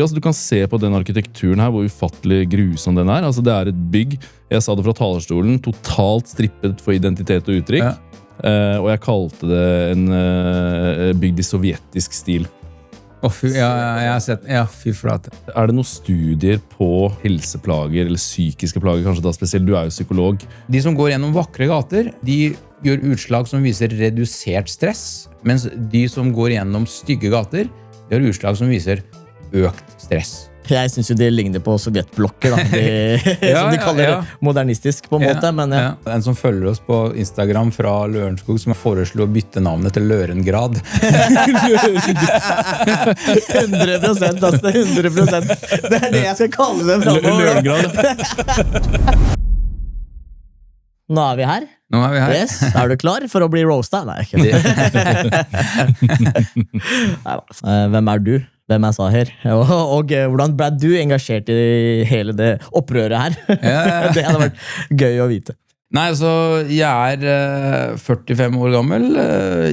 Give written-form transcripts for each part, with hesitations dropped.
Altså, du kan se på den arkitekturen her, hvor ufattelig grusom den altså, det et bygg, jeg sa det fra talerstolen, totalt strippet for identitet og uttrykk. Og jeg kalte det en bygd i sovjetisk stil. Fy, jeg har sett, fy flate. Det noen studier på helseplager, eller psykiske plager kanskje da spesielt? Du jo psykolog. De som går gjennom vakre gater, de gjør utslag som viser redusert stress, mens de som går gjennom stygge gater, de gjør utslag som viser økt stress. Jeg synes jo det ligner på sovjetblokker, da. Som de kaller det modernistisk på en måte. Men, En som følger oss på Instagram fra Lørenskog, som foreslo å bytte navnet til Lørengrad. 100%, altså. 100%. Det det jeg skal kalle det fremover. Lørengrad. Nå vi her. Yes. Du klar for å bli roastet? Nei, ikke Hvem du? Hvem Sahir? Og hvordan ble du engasjert i hele det opprøret her? Det hadde vært gøy å vite. Nei, altså, jeg 45 år gammel,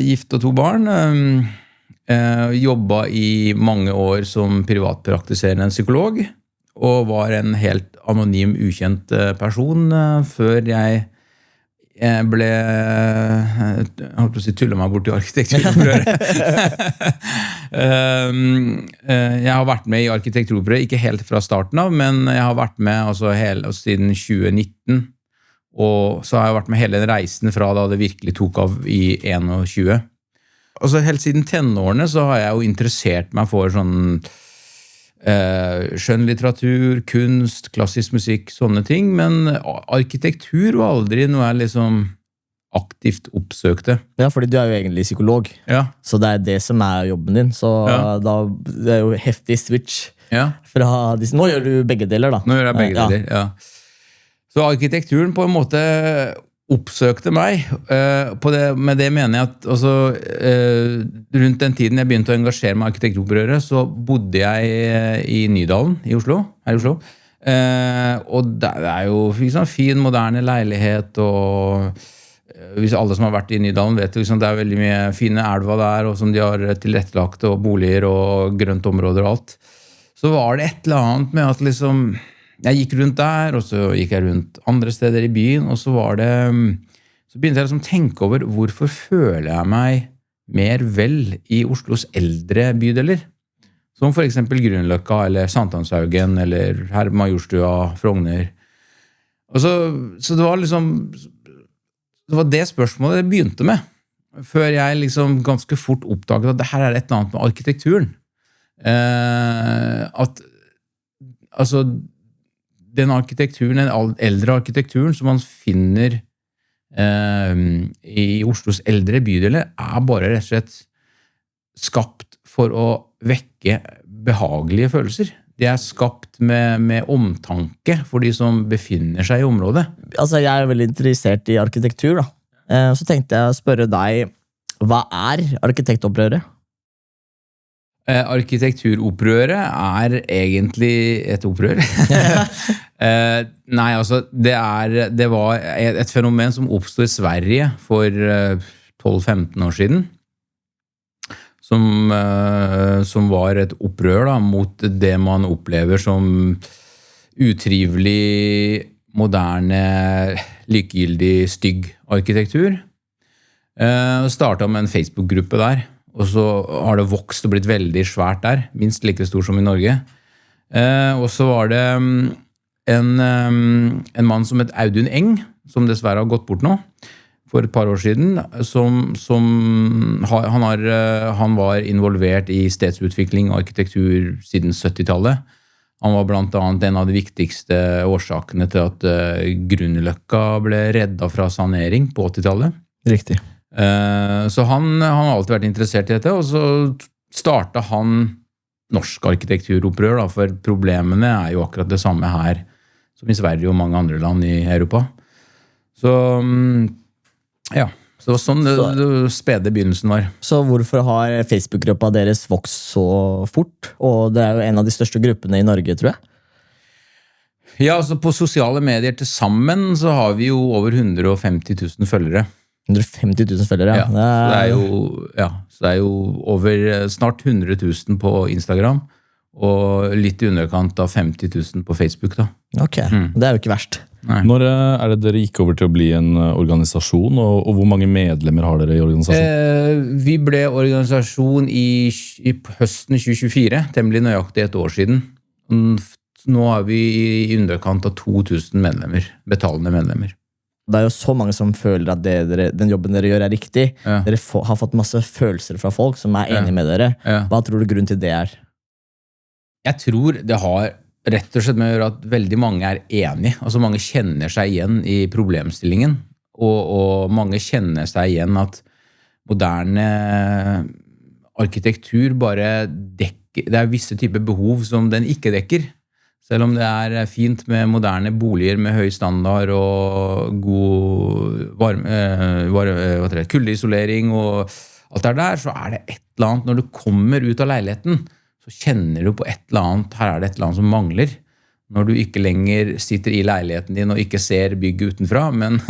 gift og 2 barn. Jobbet i mange år som privatpraktiserende psykolog, og var en helt anonym, ukjent person før jeg ble jeg holdt på å si tullet meg bort i arkitekturopprøret. Jeg har vært med i arkitekturopprøret, ikke helt fra starten av, men jeg har vært med altså, siden 2019, og så har jeg vært med hele den reisen fra da det virkelig tok av i 2021. Altså, helt siden tenårene så har jeg jo interessert meg for sånn skjønnlitteratur, kunst, klassisk musikk, sånne ting, men arkitektur var aldri noe jeg liksom aktivt oppsøkte. Ja, fordi du jo egentlig psykolog, så det det som jobben din, så da, det jo heftig switch fra disse. Nå gjør du begge deler da. Nå gjør jeg begge deler, ja. Så arkitekturen på en måte oppsøkte meg. Med det mener jeg at altså, rundt den tiden jeg begynte å engasjere meg i arkitekturopprøret, så bodde jeg i Nydalen her i Oslo. Og det jo liksom, fin, moderne leilighet, og hvis alle som har vært i Nydalen vet liksom, det veldig mye fine elva der, og som de har tilrettelagt, og boliger og grønt områder og alt. Så var det et eller annet med at liksom jeg gikk rundt der, og så gikk jeg rundt andre steder i byen, og så begynte jeg liksom å tenke over hvorfor føler jeg meg mer vel i Oslos eldre bydeler, som for eksempel Grünerløkka, eller Sankthanshaugen, eller her Majorstua, Frogner. Og så det var liksom det var det spørsmålet jeg begynte med, før jeg liksom ganske fort oppdaget at det her et eller annet med arkitekturen. At altså den arkitekturen, den eldre arkitekturen som man finner i Oslos eldre bydeler, bare rett og slett skapt for å vekke behagelige følelser. De skapt med omtanke for de som befinner seg i området. Altså, jeg veldig interessert i arkitektur, da. Så tenkte jeg å spørre deg, hva arkitektopprøret? Arkitekturopprøret egentlig et opprør. Nei, altså, det var et fenomen som oppstod i Sverige for 12-15 år siden, som var et opprør da, mot det man opplever som utrivelig, moderne, likegyldig, stygg arkitektur. Startet med en Facebook-gruppe der, og så har det vokst og blitt veldig svært der, minst like stor som i Norge. Og så var det en mann som het Audun Eng, som dessverre har gått bort nå, for et par år siden, han var involvert i stedsutvikling og arkitektur siden 70-tallet. Han var blant annet en av de viktigste årsakene til at Grünerløkka ble reddet fra sanering på 80-tallet. Riktig. Så han har alltid vært interessert i dette, og så startet han norsk arkitekturopprør, da, for problemene jo akkurat det samme her som i Sverige og mange andre land i Europa. Så ja, så det var sånn det spede begynnelsen var. Så hvorfor har Facebook-gruppa deres vokst så fort? Og det jo en av de største gruppene i Norge, tror jeg. Ja, altså på sosiale medier til sammen så har vi jo over 150 000 følgere. 150 000 følgere, ja. Så det jo over snart 100 000 på Instagram, og litt I underkant av 50 000 på Facebook da. Ok, det jo ikke verst. Nei. Når det dere gikk over til å bli en organisasjon, og hvor mange medlemmer har dere I organisasjonen? Vi ble organisasjon I høsten 2024, temmelig nøyaktig et år siden. Nå vi I underkant av 2000 medlemmer, betalende medlemmer. Det jo så mange som føler at den jobben dere gjør riktig. Ja. Dere har fått masse følelser fra folk som enige med dere. Ja. Hva tror du grunnen til det Jeg tror det har rett og slett med å gjøre at veldig mange enige. Altså mange kjenner seg igjen I problemstillingen, og mange kjenner seg igjen at moderne arkitektur bare dekker, det visse typer behov som den ikke dekker. Selv om det fint med moderne boliger med høy standard og god kuldeisolering og alt der, så det et eller annet når du kommer ut av leiligheten, så kjenner du på et eller annet, her det et eller annet som mangler. Når du ikke lenger sitter I leiligheten din og ikke ser bygget utenfra, men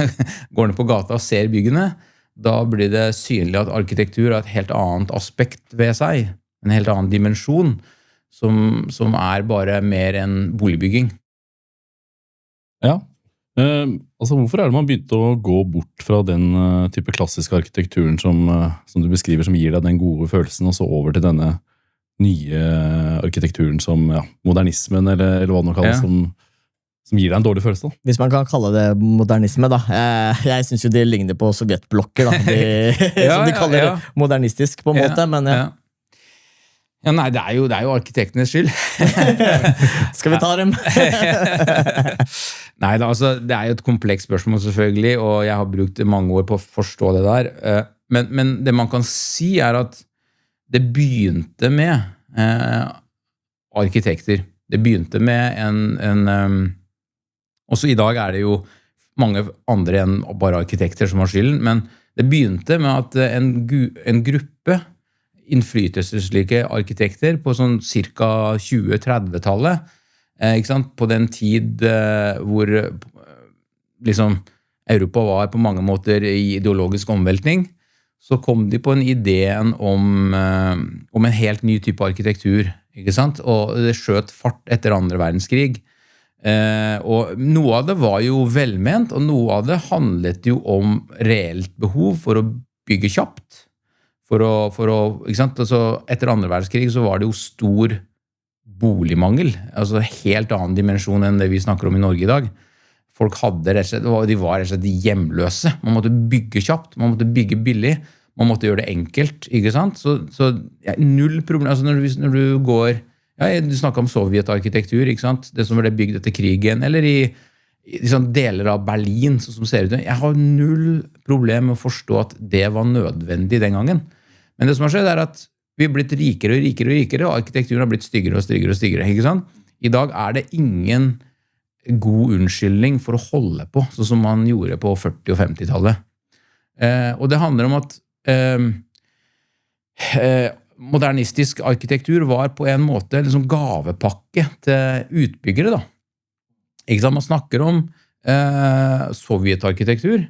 går ned på gata og ser byggene, da blir det synlig at arkitektur har et helt annet aspekt ved seg, en helt annen dimensjon, som bare mer enn boligbygging. Ja. Altså, hvorfor det man begynte å gå bort fra den type klassiske arkitekturen som du beskriver, som gir deg den gode følelsen, og så over til denne nye arkitekturen som modernismen, eller hva det nå kalles, som gir deg en dårlig følelse? Da? Hvis man kan kalle det modernisme, da. Jeg synes jo det ligner på sovjetblokker, da. Som de kaller det modernistisk på en måte, men Ja, nei, det jo arkitektenes skyld. Skal vi ta dem? Nei, altså, det jo et komplekst spørsmål selvfølgelig, og jeg har brukt mange år på å forstå det der. Men det man kan si at det begynte med arkitekter. Det begynte med også I dag det jo mange andre enn bare arkitekter som har skylden, men det begynte med at en gruppe innflytelseslike arkitekter på sånn cirka 20-30-tallet, ikke sant? På den tid hvor liksom Europa var på mange måter I ideologisk omveltning, så kom de på en ideen om en helt ny type arkitektur, ikke sant? Og det skjøt fart etter andre verdenskrig. Og noe av det var jo velment, og noe av det handlet jo om reelt behov for å bygge kjapt, for å ikke sant? Altså, etter andre verdenskrig så var det jo stor boligmangel, altså helt annen dimensjon enn det vi snakker om I Norge I dag. Folk de var rett og slett hjemløse. Man måtte bygge kjapt, man måtte bygge billig, man måtte gjøre det enkelt, ikke sant? Så null problem, altså når du går, du snakket om sovjetarkitektur, ikke sant? Det som ble bygd etter krigen, eller I sånn deler av Berlin, sånn som ser ut. Jeg har null problem med å forstå at det var nødvendig den gangen. Men det som har skjedd at vi har blitt rikere og rikere og rikere, og arkitekturen har blitt styggere og styggere og styggere, ikke sant? I dag det ingen god unnskyldning for å holde på, sånn som man gjorde på 40- og 50-tallet. Og det handler om at modernistisk arkitektur var på en måte liksom gavepakke til utbyggere da. Ikke sant? Man snakker om sovjetarkitektur,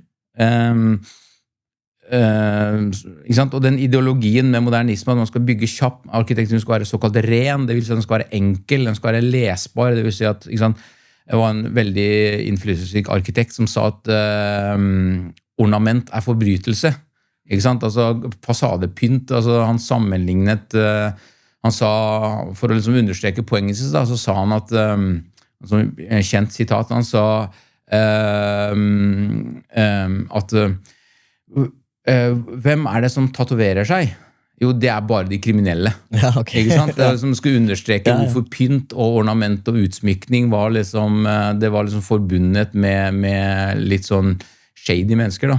ikke sant? Og den ideologien med modernisme at man skal bygge kjapp, arkitekturen skal være såkalt ren, det vil si at den skal være enkel, den skal være lesbar, det vil si at ikke sant? Det var en veldig innflytelsesrik arkitekt som sa at ornament forbrytelse, ikke sant? Altså fasadepynt, altså han sammenlignet, han sa, for å liksom understreke poenget sitt, så sa han at som en kjent sitat, han sa at hvem det som tatoverer seg? Jo, det bare de kriminelle. Ja, okay. Ikke sant? Det som skulle understreke hvorfor pynt og ornament og utsmykning var liksom, det var liksom forbundet med litt sånn shady mennesker da.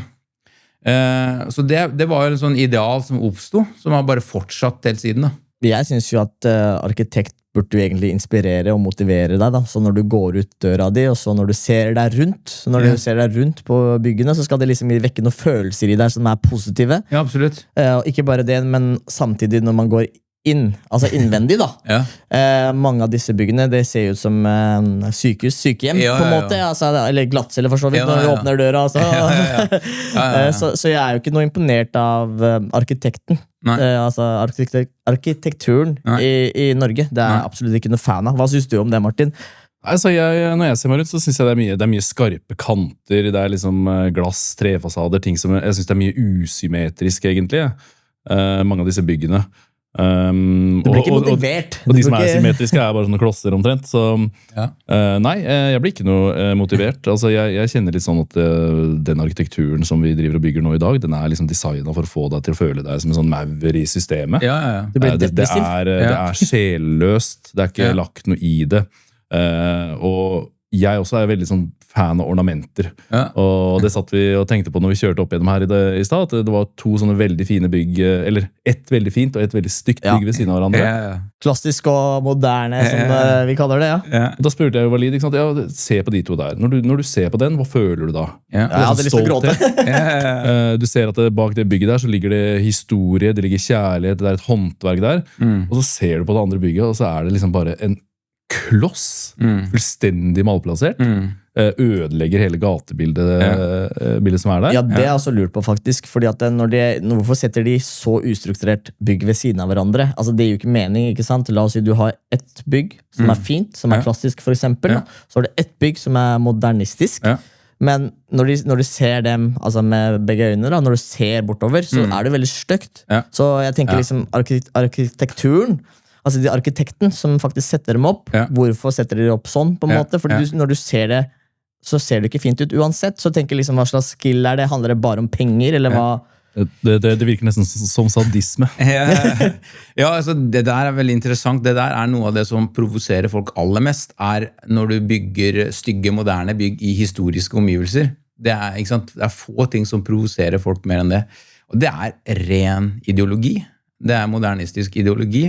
Så det var en sånn ideal som oppstod, som har bare fortsatt helt siden da. Jeg synes jo at arkitekt burde du egentlig inspirere og motivere deg da. Så når du går ut døra di, og så når du ser deg rundt, på byggene, så skal det liksom vekke noen følelser I deg som positive. Ja, absolutt. Og ikke bare det, men samtidig når man går altså innvendig da. Ja. Mange av disse byggene, det ser ut som sykehus, sykehjem, på en måte. Altså, eller glattcelle for så vidt, når du åpner døra. Altså. Så jeg er jo ikke noe imponert av arkitekten. Altså arkitekturen i Norge. Det er absolutt ikke noe fan av. Hva synes du om det, Martin? Altså når jeg ser meg rundt, så synes jeg det er mye skarpe kanter, det er liksom glass, trefasader, ting som jeg synes det er mye usymmetrisk egentlig, mange av disse byggene. Du blir ikke motivert. Og de som er symmetriske er bare sånne klosser omtrent, så nei, jeg blir ikke noe motivert. Altså jeg kjenner litt sånn at den arkitekturen som vi driver og bygger nå i dag, den er liksom designet for å få deg til å føle deg som en sånn maur i systemet. Det er sjelløst, det er ikke lagt noe i det. Og jeg også er veldig sånn fan av ornamenter, og det satt vi og tenkte på når vi kjørte opp gjennom her i sted, at det var to sånne veldig fine bygg, eller ett veldig fint og ett veldig stygt bygg ved siden av hverandre. Klassisk og moderne, som vi kaller det, Da spurte jeg jo Walid, ikke sant? Se på de to der. Når du ser på den, hva føler du da? Jeg hadde lyst til å gråte. Du ser at bak det bygget der så ligger det historie, det ligger kjærlighet, det er et håndverk der, og så ser du på det andre bygget, og så er det liksom bare en kloss, fullstendig malplassert, ødelegger hele gatebildet som er der. Ja, det er også lurt på faktisk, fordi at hvorfor setter de så ustrukturert bygg ved siden av hverandre? Altså det gir jo ikke mening, ikke sant? La oss si du har ett bygg som er fint, som er klassisk for eksempel, så har du ett bygg som er modernistisk, men når du ser dem altså med begge øynene, da, når du ser bortover, så er det veldig stygt. Så jeg tenker liksom arkitekturen, altså de arkitekten som faktisk setter dem opp, hvorfor setter de opp sånn på en måte? Fordi når du ser det, så ser det ikke fint ut uansett. Så tenker liksom, hva slags skill er det? Handler det bare om penger, eller hva? Det virker nesten som sadisme. Altså det der er veldig interessant. Det der er noe av det som provoserer folk aller mest, er når du bygger stygge, moderne bygg i historiske omgivelser. Det er, ikke sant? Det er få ting som provoserer folk mer enn det. Og det er ren ideologi. Det er modernistisk ideologi.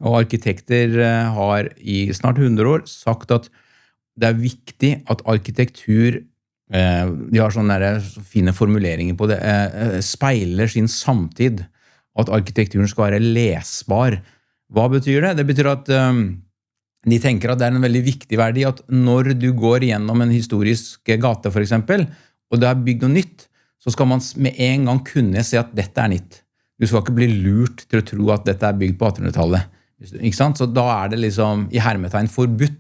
Og arkitekter har i snart 100 år sagt at det er viktig at arkitektur, de har sånne fine formuleringer på det, speiler sin samtid, og at arkitekturen skal være lesbar. Hva betyr det? Det betyr at de tenker at det er en veldig viktig verdi at når du går gjennom en historisk gate for eksempel, og det er bygd noe nytt, så skal man med en gang kunne se at dette er nytt. Du skal ikke bli lurt til å tro at dette er bygd på 1800-tallet. Ikke sant? Så da er det liksom i hermetegn forbudt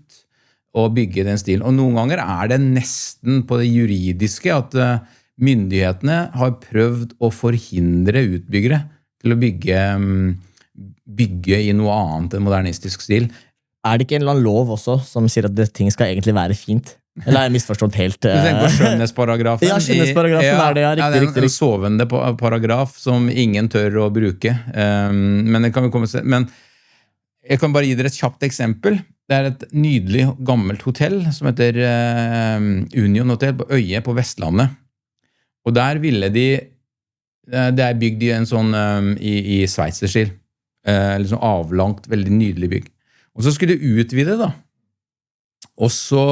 å bygge den stilen. Og noen ganger er det nesten på det juridiske at myndighetene har prøvd å forhindre utbyggere til å bygge i noe annet enn modernistisk stil. Er det ikke en eller annen lov også som sier at ting skal egentlig være fint? Eller har jeg misforstått helt? Du tenker på skjønnhetsparagrafen? Ja, skjønnhetsparagrafen er det, riktig. En sovende paragraf som ingen tør å bruke. Men det kan vi komme til. Men jeg kan bare gi dere et kjapt eksempel. Det er et nydelig gammelt hotell som heter Union Hotel på Øye på Vestlandet. Og der ville det er bygd i en sånn i Sveitserstil. Liksom avlangt, veldig nydelig bygg. Og så skulle de utvide da. Og så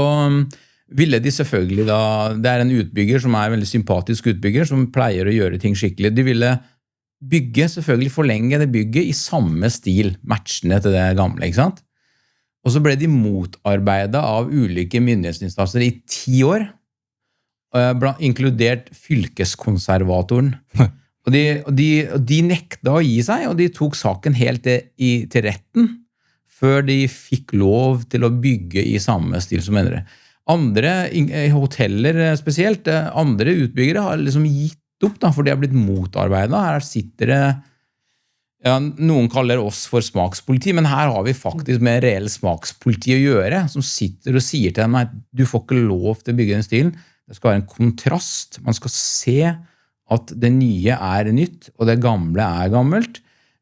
ville de selvfølgelig da, det er en utbygger som er en veldig sympatisk utbygger, som pleier å gjøre ting skikkelig. De ville bygge, selvfølgelig forlenge det bygget i samme stil, matchende til det gamle, ikke sant? Og så ble de motarbeidet av ulike myndighetsinstanser i 10 år, inkludert fylkeskonservatoren. Og de nekta å gi seg, og de tok saken helt til retten, før de fikk lov til å bygge i samme stil som andre. Andre hoteller spesielt, andre utbyggere har liksom gitt opp da, for de har blitt motarbeidet. Her sitter det, noen kaller oss for smakspoliti, men her har vi faktisk med reell smakspoliti å gjøre, som sitter og sier til dem at du får ikke lov til å bygge den stilen. Det skal være en kontrast. Man skal se at det nye er nytt, og det gamle er gammelt.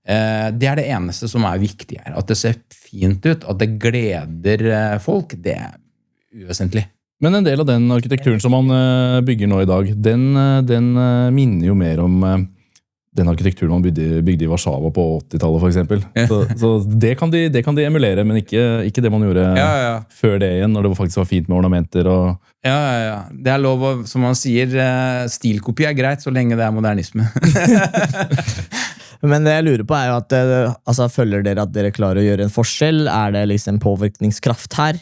Det er det eneste som er viktig her. At det ser fint ut, at det gleder folk, det er uvesentlig. Men en del av den arkitekturen som man bygger nå i dag, den minner jo mer om den arkitekturen man bygde i Warszawa på 80-tallet, for eksempel. Så det kan de emulere, men ikke det man gjorde før det igjen, når det faktisk var fint med ornamenter. Ja. Det er lov å, som man sier, stilkopi er greit, så lenge det er modernisme. Men det jeg lurer på jo at altså, føler dere at dere klarer å gjøre en forskjell? Det liksom påvirkningskraft her?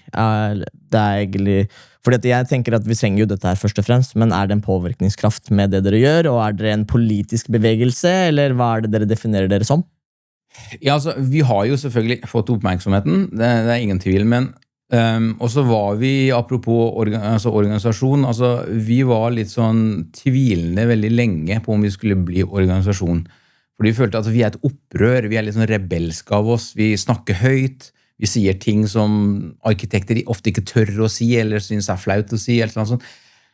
Det egentlig fordi at jeg tenker at vi trenger jo dette her først og fremst, men det en påvirkningskraft med det dere gjør, og dere en politisk bevegelse, eller hva det dere definerer dere som? Ja, altså, vi har jo selvfølgelig fått oppmerksomheten, det ingen tvil, men og så var vi, apropos organisasjon, altså, vi var litt sånn tvilende veldig lenge på om vi skulle bli organisasjon. Fordi vi følte at vi et opprør, vi litt sånn rebelske av oss, vi snakker høyt, vi sier ting som arkitekter ofte ikke tør å si, eller synes flaut å si, eller noe sånt.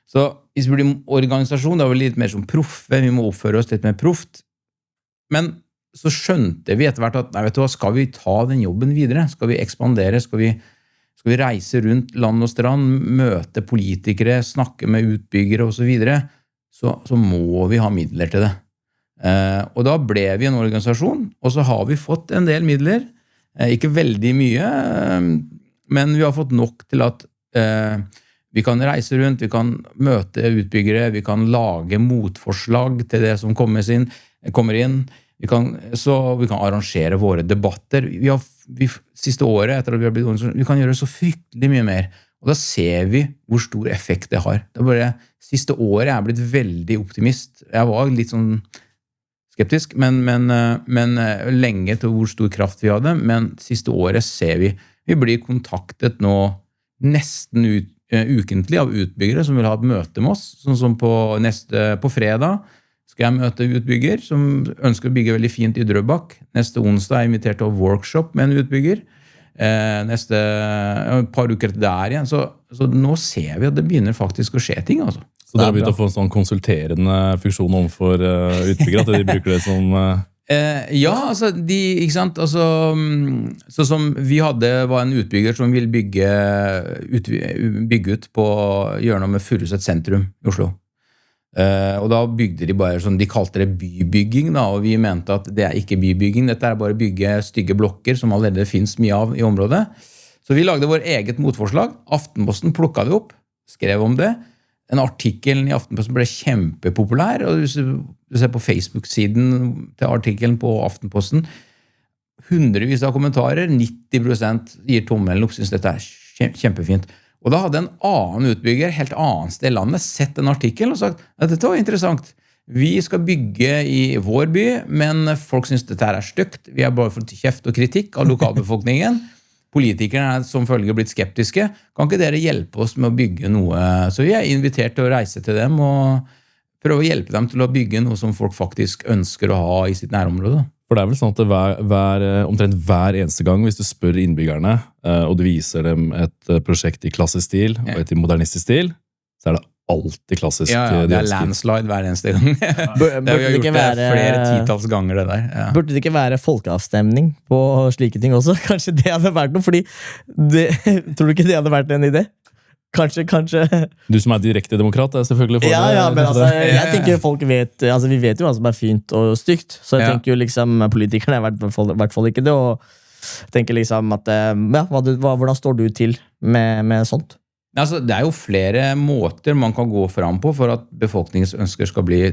Så hvis vi blir organisasjon, da var vi litt mer som proffe, vi må oppføre oss litt mer proft. Men så skjønte vi etter hvert at, nei, vet du hva, skal vi ta den jobben videre? Skal vi ekspandere? Skal vi reise rundt land og strand, møte politikere, snakke med utbyggere og så videre, så må vi ha midler til det. Og da ble vi en organisasjon, og så har vi fått en del midler, ikke veldig mye, men vi har fått nok til at vi kan reise rundt, vi kan møte utbyggere, vi kan lage motforslag til det som kommer inn, vi kan arrangere våre debatter. Siste året, etter at vi har blitt organisasjon, vi kan gjøre så fryktelig mye mer. Og da ser vi hvor stor effekt det har. Siste året jeg blitt veldig optimist. Jeg var litt sånn skeptisk, men lenge til hvor stor kraft vi hadde. Men siste året ser vi blir kontaktet nå nesten ukentlig av utbyggere som vil ha et møte med oss, sånn som på fredag. Skal jeg møte utbygger som ønsker å bygge veldig fint i Drøbak. Neste onsdag jeg invitert til workshop med en utbygger. Et par uker der igjen. Så nå ser vi at det begynner faktisk å skje ting. Altså. Så dere har begynt å få en sånn konsulterende funksjon overfor utbygger, at de bruker det som... Ja, altså, ikke sant? Altså, så som vi var en utbygger som ville bygge ut på hjørnet med Furuset sentrum i Oslo. Og da bygde de bare sånn, de kalte det bybygging da, og vi mente at det ikke bybygging, dette bare bygge stygge blokker som allerede finnes mye av i området. Så vi lagde vår eget motforslag. Aftenposten plukket det opp, skrev om det. En artikkel i Aftenposten ble kjempepopulær, og hvis du ser på Facebook-siden til artikkelen på Aftenposten, hundrevis av kommentarer, 90% gir tommelen opp, synes dette kjempefint. Og da hadde en annen utbygger, helt annet sted i landet, sett en artikkel og sagt at dette var interessant. Vi skal bygge i vår by, men folk synes dette stygt. Vi har bare fått kjeft og kritikk av lokalbefolkningen. Politikerne som følge blitt skeptiske. Kan ikke dere hjelpe oss med å bygge noe? Så vi invitert til å reise til dem og prøve å hjelpe dem til å bygge noe som folk faktisk ønsker å ha i sitt nærområde. For det vel sånn at omtrent hver eneste gang hvis du spør innbyggerne, og du viser dem et prosjekt i klassisk stil og et i modernistisk stil, så det alltid klassisk. Ja, det landslide hver eneste gang. Det har vi gjort det flere titals ganger det der. Ja. Burde det ikke være folkeavstemning på slike ting også? Kanskje det hadde vært noe, fordi tror du ikke det hadde vært en idé? Kanskje. Du som direkte demokrat selvfølgelig for det. Ja, men altså, jeg tenker folk vet, altså vi vet jo hva som fint og stygt, så jeg tenker jo liksom, politikerne i hvert fall ikke det, og tenker liksom at, hvordan står du til med sånt? Altså, det jo flere måter man kan gå fram på for at befolkningens ønsker skal bli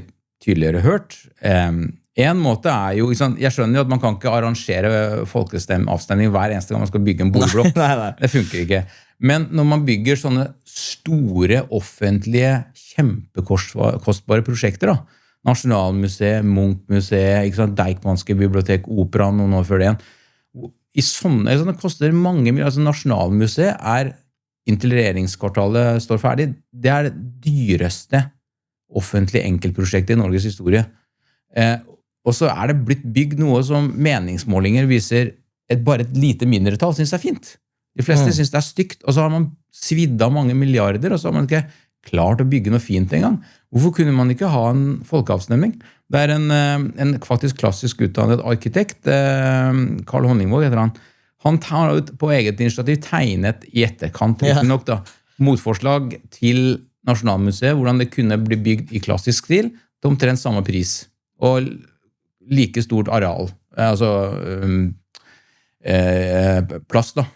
tydeligere hørt. En måte jo, jeg skjønner jo at man kan ikke arrangere folkeavstemning hver eneste gang man skal bygge en boligblokk. Nei. Det funker ikke. Men når man bygger sånne store, offentlige, kjempekostbare prosjekter, da, Nasjonalmuseet, Munch-museet, Deichmanske bibliotek, Operaen, noen år før det igjen, i sånne koster mange mye. Altså, Nasjonalmuseet inntil regjeringskvartalet står ferdig, det det dyreste offentlige enkeltprosjektet i Norges historie. Og så det blitt bygd noe som meningsmålinger viser bare et lite mindretall synes fint. De fleste synes det stygt, og så har man svidd av mange milliarder, og så har man ikke klart å bygge noe fint en gang. Hvorfor kunne man ikke ha en folkeavstemning? Det en faktisk klassisk utdannet arkitekt, Carl Honningvåg heter han. Han tar ut på eget initiativ tegnet i etterkant, nok da, motforslag til Nasjonalmuseet, hvordan det kunne bli bygd i klassisk stil, til omtrent samme pris, og like stort areal, altså plass da.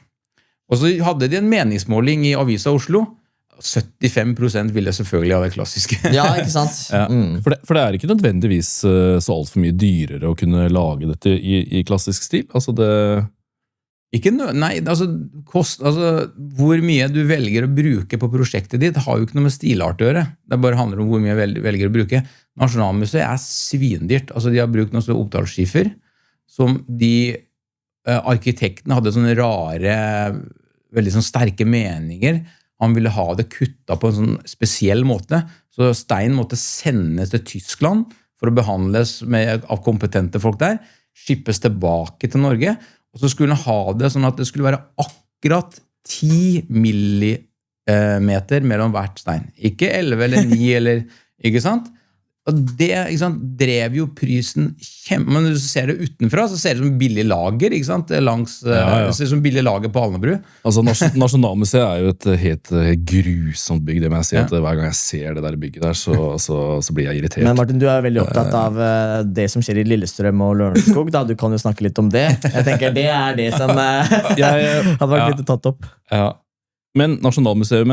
Og så hadde de en meningsmåling i Avisa Oslo, 75% ville selvfølgelig ha det klassiske. Ja, ikke sant? Ja. For det ikke nødvendigvis så alt for mye dyrere å kunne lage dette i klassisk stil. Altså det... Nei, altså, hvor mye du velger å bruke på prosjektet ditt har jo ikke noe med stilart å gjøre. Det bare handler om hvor mye velger å bruke. Nasjonalmuseet svindyrt. Altså, de har brukt noe opptalsskiffer som arkitektene hadde sånne rare, veldig sånn sterke meninger. Han ville ha det kuttet på en sånn spesiell måte. Så stein måtte sendes til Tyskland for å behandles av kompetente folk der, skippes tilbake til Norge, og så skulle han ha det sånn at det skulle være akkurat 10 millimeter mellom hvert stein. Ikke 11 eller 9, eller, ikke sant? Og det ikke sant, drev jo prisen men når du ser det utenfra, så ser det som billig lager, ikke sant? Langs, Det ser som billig lager på Alnabru. Altså, Nasjonalmuseet jo et helt grusomt bygg, det må jeg si. At hver gang jeg ser det der bygget der, så blir jeg irritert. Men Martin, du veldig opptatt av det som skjer i Lillestrøm og Lørenskog, da. Du kan jo snakke litt om det. Jeg tenker det det som hadde vært litt tatt opp. Ja. Men Nasjonalmuseet,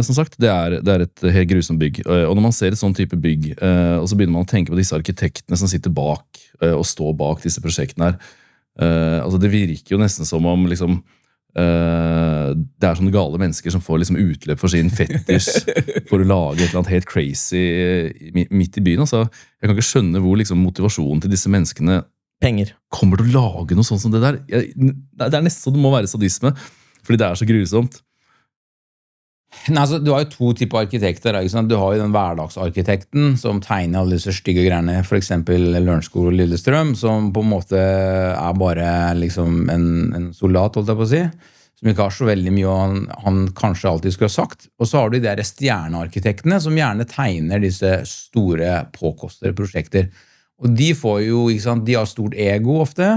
som sagt, det et helt grusomt bygg. Og når man ser et sånn type bygg, og så begynner man å tenke på disse arkitektene som sitter bak, og står bak disse prosjektene her, altså det virker jo nesten som om liksom, det sånne gale mennesker som får liksom utløp for sin fetisj for å lage et eller annet helt crazy midt i byen. Altså, jeg kan ikke skjønne hvor liksom, motivasjonen til disse menneskene Penger. Kommer til å lage noe sånt som det der. Det nesten så det må være sadisme, fordi det så grusomt. Nei, altså, du har jo to typer arkitekter. Ikke sant? Du har jo den hverdagsarkitekten som tegner alle disse stygge greiene, for eksempel Lørenskog og Lillestrøm, som på en måte bare liksom en soldat, holdt jeg på å si, som ikke har så veldig mye han kanskje alltid skulle ha sagt. Og så har du de der stjernearkitektene som gjerne tegner disse store påkostede prosjekter. Og de får jo, ikke sant, de har stort ego ofte,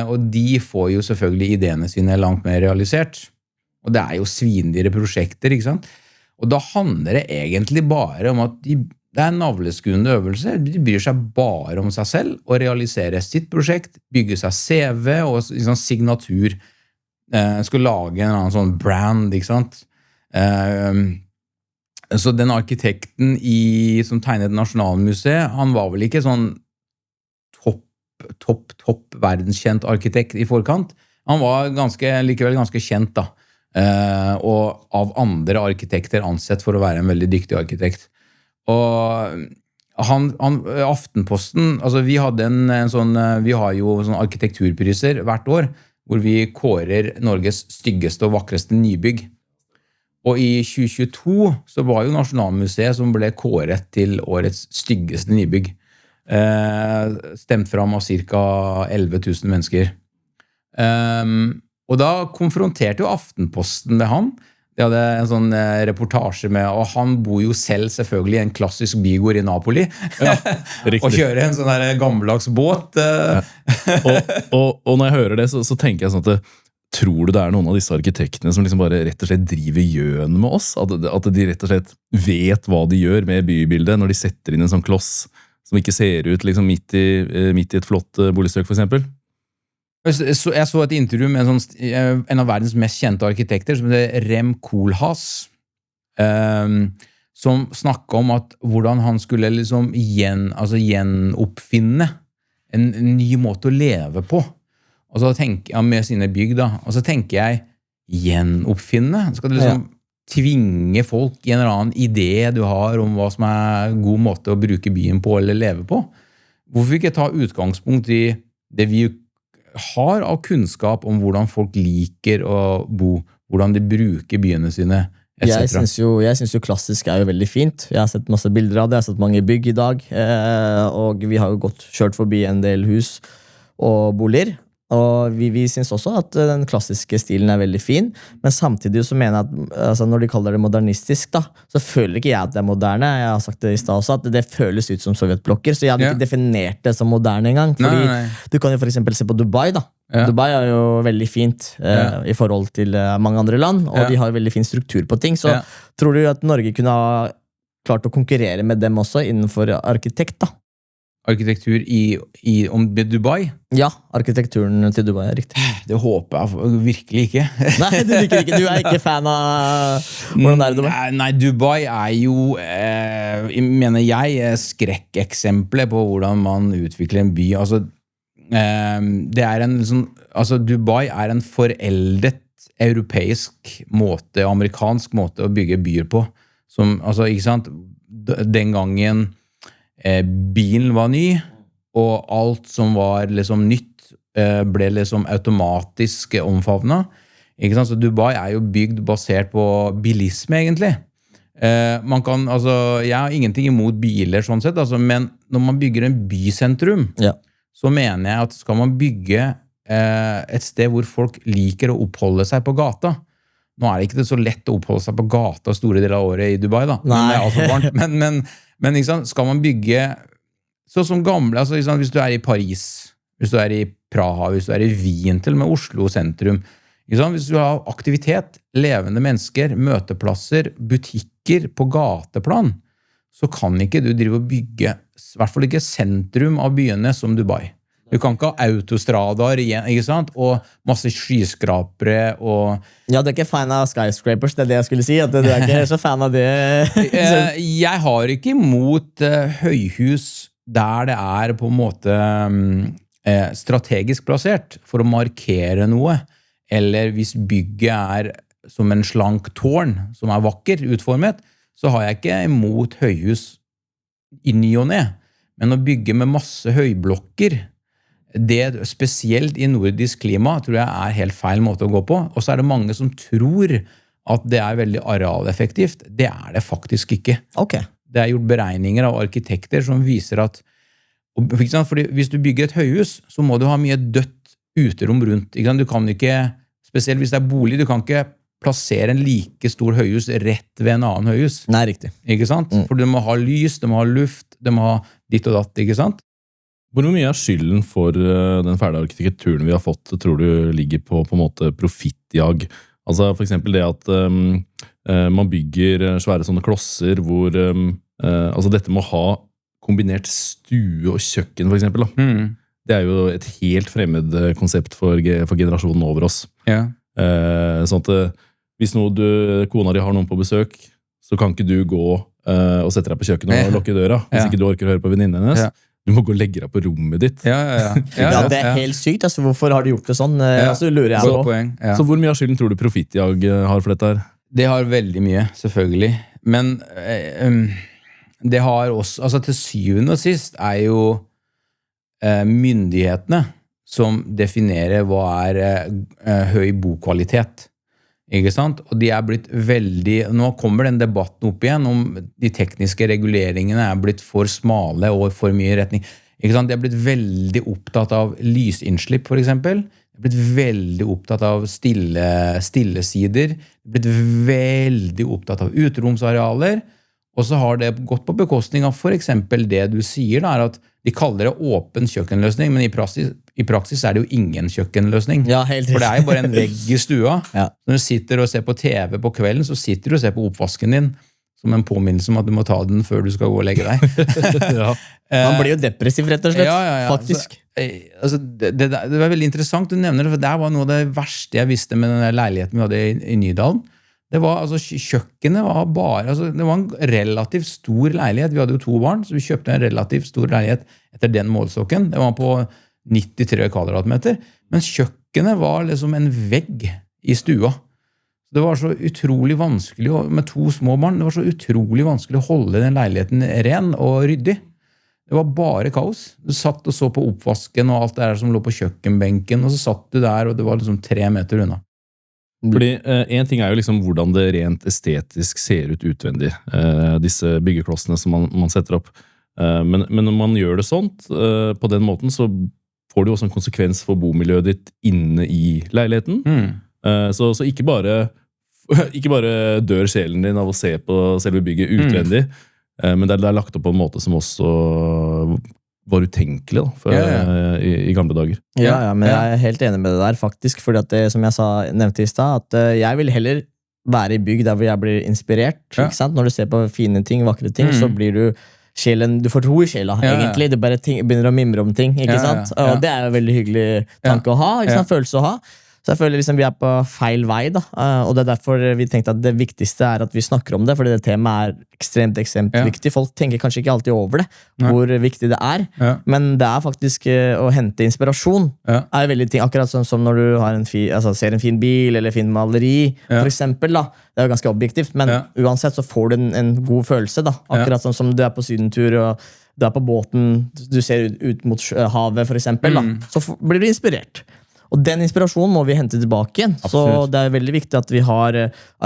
og de får jo selvfølgelig ideene sine langt mer realisert. Og det jo svindyre prosjekter, ikke sant? Og da handler det egentlig bare om at det en navleskuende øvelse. De bryr seg bare om seg selv, og realisere sitt prosjekt, bygge seg CV og liksom, signatur. Skal lage en annen sånn brand, ikke sant? Så den arkitekten som tegnet Nasjonalmuseet, han var vel ikke sånn topp verdenskjent arkitekt i forkant. Han var likevel ganske kjent da. Og av andre arkitekter ansett for å være en veldig dyktig arkitekt. Og Aftenposten, altså vi har jo sånn arkitekturpriser hvert år, hvor vi kårer Norges styggeste og vakreste nybygg. Og i 2022 så var jo Nasjonalmuseet som ble kåret til årets styggeste nybygg. Stemt fram av ca. 11 000 mennesker. Og da konfronterte jo Aftenposten med han. De hadde en sånn reportasje med, og han bor jo selv selvfølgelig i en klassisk bygård i Napoli. Ja, og kjører en sånn der gammeldags båt. Ja. Og når jeg hører det, så tenker jeg sånn at tror du det noen av disse arkitektene som liksom bare rett og slett driver gjøn med oss? At de rett og slett vet hva de gjør med bybildet når de setter inn en sånn kloss som ikke ser ut liksom midt i et flott boligstrøk, for eksempel? Jeg så et intervju med en av verdens mest kjente arkitekter, som heter Rem Koolhaas, som snakket om hvordan han skulle liksom gjenoppfinne en ny måte å leve på. Og så tenker jeg med sine bygg da, og så tenker jeg gjenoppfinne. Skal du liksom tvinge folk i en eller annen idé du har om hva som god måte å bruke byen på eller leve på? Hvorfor ikke ta utgangspunkt i det vi har av kunnskap om hvordan folk liker å bo, hvordan de bruker byene sine, etc. Jeg synes jo klassisk jo veldig fint. Jeg har sett masse bilder av det, jeg har sett mange bygg i dag, og vi har jo kjørt forbi en del hus og boliger. Og vi synes også at den klassiske stilen veldig fin, men samtidig så mener jeg at når de kaller det modernistisk da, så føler ikke jeg at det moderne. Jeg har sagt det i sted også, at det føles ut som sovjetblokker, så jeg hadde ikke definert det som moderne engang. Fordi du kan jo for eksempel se på Dubai da. Dubai jo veldig fint i forhold til mange andre land, og de har jo veldig fin struktur på ting, så tror du at Norge kunne ha klart å konkurrere med dem også innenfor arkitekt da? arkitektur om Dubai? Ja, arkitekturen til Dubai er riktig. Det håper jeg virkelig ikke. Nei, du liker ikke. Du er ikke fan av hvordan det er i Dubai? Nei, Dubai er jo, mener jeg, skrekkeksempelet på hvordan man utvikler en by. Altså, det er en sånn, altså Dubai er en foreldet europeisk måte, amerikansk måte å bygge byer på. Som, altså, ikke sant? Den gangen bilen var ny, og alt som var liksom nytt ble liksom automatisk omfavnet. Ikke sant? Så Dubai er jo bygd basert på bilisme, egentlig. Man kan, altså, jeg har ingenting imot biler, sånn sett, altså, men når man bygger en bysentrum, så mener jeg at skal man bygge et sted hvor folk liker å oppholde seg på gata. Nå er det ikke så lett å oppholde seg på gata store deler av året i Dubai, da. Men det er alt for varmt. Men ikke sant, skal man bygge så som gamle, altså ikke sant, hvis du er i Paris, hvis du er i Praha, hvis du er i Wien, til og med Oslo sentrum, ikke sant, hvis du har aktivitet, levende mennesker, møteplasser, butikker på gateplan, så kan ikke du drive og bygge, i hvert fall ikke sentrum av byene som Dubai. Du kan ikke ha autostradaer igjen, ikke sant? Og masse skyskrapere og... Ja, du er ikke fan av skyscrapers, det er det jeg skulle si, at du er ikke så fan av det. Jeg har ikke imot høyhus der det er på en måte strategisk plassert for å markere noe, eller hvis bygget er som en slank tårn, som er vakker utformet, så har jeg ikke imot høyhus i ny og ned. Men å bygge med masse høyblokker, det spesielt i nordisk klima tror jeg er helt feil måte å gå på, og så er det mange som tror at det er veldig arealeffektivt. Det er det faktisk ikke. Okay. Det er gjort beregninger av arkitekter som viser at, fordi hvis du bygger et høyhus, så må du ha mye dødt uterom rundt. Ikke sant? Du kan ikke, spesielt hvis det er bolig, du kan ikke plassere en like stor høyhus rett ved en annen høyhus. Nei, riktig. Ikke sant? For du må ha lys, du må ha luft, du må ha ditt og datt, ikke sant? Hvor mye av skylden for den ferdige arkitekturen vi har fått, tror du ligger på en måte profittjag? Altså for eksempel det at man bygger svære sånne klosser hvor altså dette må ha kombinert stue og kjøkken for eksempel. Det er jo et helt fremmed konsept for generasjonen over oss. Ja. Sånn at hvis kona di har noen på besøk, så kan ikke du gå og sette deg på kjøkkenet og lukke døra, hvis ikke du orker å høre på venninnen hennes. Ja. Du må gå og legge deg på rommet ditt. Ja, det er helt sykt. Altså, hvorfor har de gjort det sånn? Altså, lurer jeg på. Poeng, ja. Så hvor mye av skylden tror du profittjag har for dette her? Det har veldig mye, selvfølgelig. Men det har også, altså til syvende og sist er jo myndighetene som definerer hva er høy bokvalitet. Ikke sant? Og de er blitt veldig, nå kommer den debatten opp igjen om de tekniske reguleringene er blitt for smale og for mye retning. Ikke sant? De er blitt veldig opptatt av lysinnslipp, for eksempel. De er blitt veldig opptatt av stillesider. De er blitt veldig opptatt av uteromsarealer. Og så har det gått på bekostning av for eksempel det du sier, da, er at de kaller det åpen kjøkkenløsning, men i praksis er det jo ingen kjøkkenløsning. Ja, helt for det er jo bare en vegg i stua. Ja. Når du sitter og ser på TV på kvelden, så sitter du og ser på oppvasken din, som en påminnelse om at du må ta den før du skal gå og legge deg. Ja. Man blir jo depressiv, rett og slett. Ja. Faktisk. Altså, det var veldig interessant du nevner det, for det var noe av det verste jeg visste med den leiligheten vi hadde i Nydalen. Det var, altså, kjøkkenet var bare, altså, det var en relativt stor leilighet. Vi hadde jo 2 barn, så vi kjøpte en relativt stor leilighet etter den målstokken. Det var på 93 kvadratmeter. Men kjøkkenet var liksom en vegg i stua. Det var så utrolig vanskelig, med 2 små barn, det var så utrolig vanskelig å holde den leiligheten ren og ryddig. Det var bare kaos. Du satt og så på oppvasken og alt det der som lå på kjøkkenbenken, og så satt du der, og det var liksom 3 meter unna. Fordi en ting er jo liksom hvordan det rent estetisk ser ut utvendig, disse byggeklossene som man setter opp. Men når man gjør det sånt, på den måten, så får det jo også en konsekvens for bomiljøet ditt inne i leiligheten. Så ikke bare dør sjelen din av å se på selve bygget utvendig, men det er lagt opp på en måte som også var utenkelig da, i gamle dager. Ja, men jeg er helt enig med det der, faktisk, fordi at det, som jeg nevnte i sted, at jeg vil heller være i bygg der hvor jeg blir inspirert, ikke sant? Når du ser på fine ting, vakre ting, så blir du sjelen, du får ro I sjela, egentlig. Du bare begynner å mimre om ting, ikke sant? Og det jo en veldig hyggelig tanke å ha, ikke sant? Følelse å ha. Så jeg føler liksom vi på feil vei, da. Og det derfor vi tenkte at det viktigste at vi snakker om det, fordi det temaet ekstremt viktig. Folk tenker kanskje ikke alltid over det, hvor viktig det men det faktisk å hente inspirasjon veldig ting, akkurat som når du har ser en fin bil, eller fin maleri, for eksempel, da. Det jo ganske objektivt, men uansett så får du en god følelse, da. Akkurat som du på sydentur, og du på båten, du ser ut mot havet, for eksempel, da. Så blir du inspirert. Og den inspirasjonen må vi hente tilbake igjen. Absolutt. Så det veldig viktig at vi har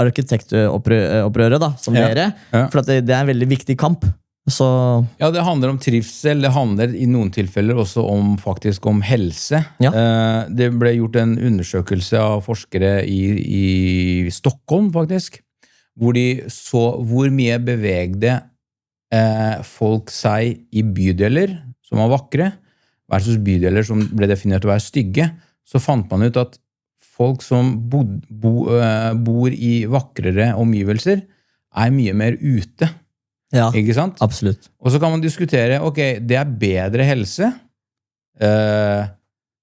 arkitektopprøret da, som dere. For at det en veldig viktig kamp. Så ja, det handler om trivsel. Det handler I noen tilfeller også faktisk om helse. Det ble gjort en undersøkelse av forskere I Stockholm, faktisk. Hvor de så hvor mye bevegde folk seg I bydeler som var vakre, versus bydeler som ble definert å være stygge. Så fant man ut at folk som bor I vakrere omgivelser mye mer ute. Ikke sant? Absolutt. Og så kan man diskutere, ok, det bedre helse,